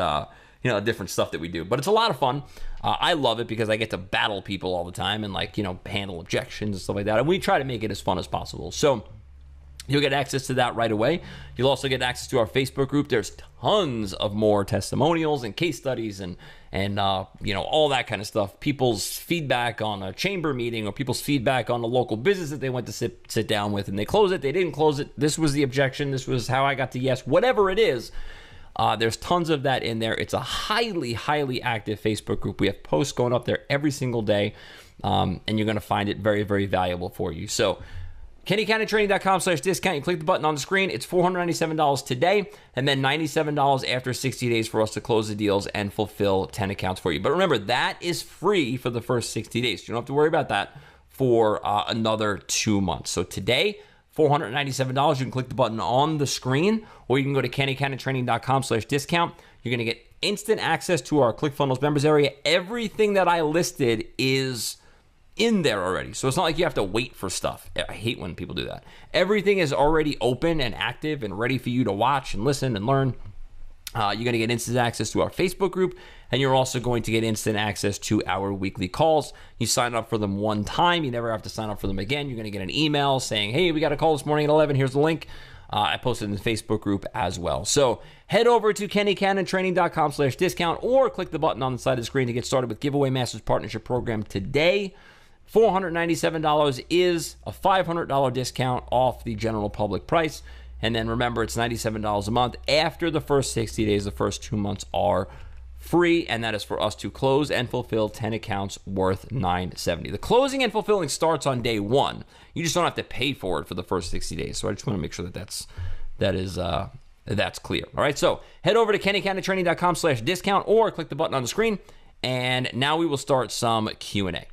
different stuff that we do. But it's a lot of fun. I love it because I get to battle people all the time and handle objections and stuff like that. And we try to make it as fun as possible. So you'll get access to that right away. You'll also get access to our Facebook group. There's tons of more testimonials and case studies and all that kind of stuff. People's feedback on a chamber meeting or people's feedback on a local business that they went to sit down with and they close it, they didn't close it. This was the objection. This was how I got to yes. Whatever it is. There's tons of that in there. It's a highly, highly active Facebook group. We have posts going up there every single day, and you're going to find it very, very valuable for you. So kennycannontraining.com/discount. You click the button on the screen. It's $497 today, and then $97 after 60 days for us to close the deals and fulfill 10 accounts for you. But remember, that is free for the first 60 days. You don't have to worry about that for another 2 months. So today, $497. You can click the button on the screen, or you can go to kennycannontraining.com/discount. You're going to get instant access to our ClickFunnels members area. Everything that I listed is in there already. So it's not like you have to wait for stuff. I hate when people do that. Everything is already open and active and ready for you to watch and listen and learn. You're going to get instant access to our Facebook group, and you're also going to get instant access to our weekly calls. You sign up for them one time. You never have to sign up for them again. You're going to get an email saying, hey, we got a call this morning at 11. Here's the link. I posted in the Facebook group as well. So head over to kennycannontraining.com/discount or click the button on the side of the screen to get started with Giveaway Masters Partnership Program today. $497 is a $500 discount off the general public price. And then remember, it's $97 a month. After the first 60 days, the first 2 months are free, and that is for us to close and fulfill 10 accounts worth $970. The closing and fulfilling starts on day one. You just don't have to pay for it for the first 60 days. So I just want to make sure that that's clear. All right, so head over to kennycountytraining.com/discount or click the button on the screen, and now we will start some Q&A.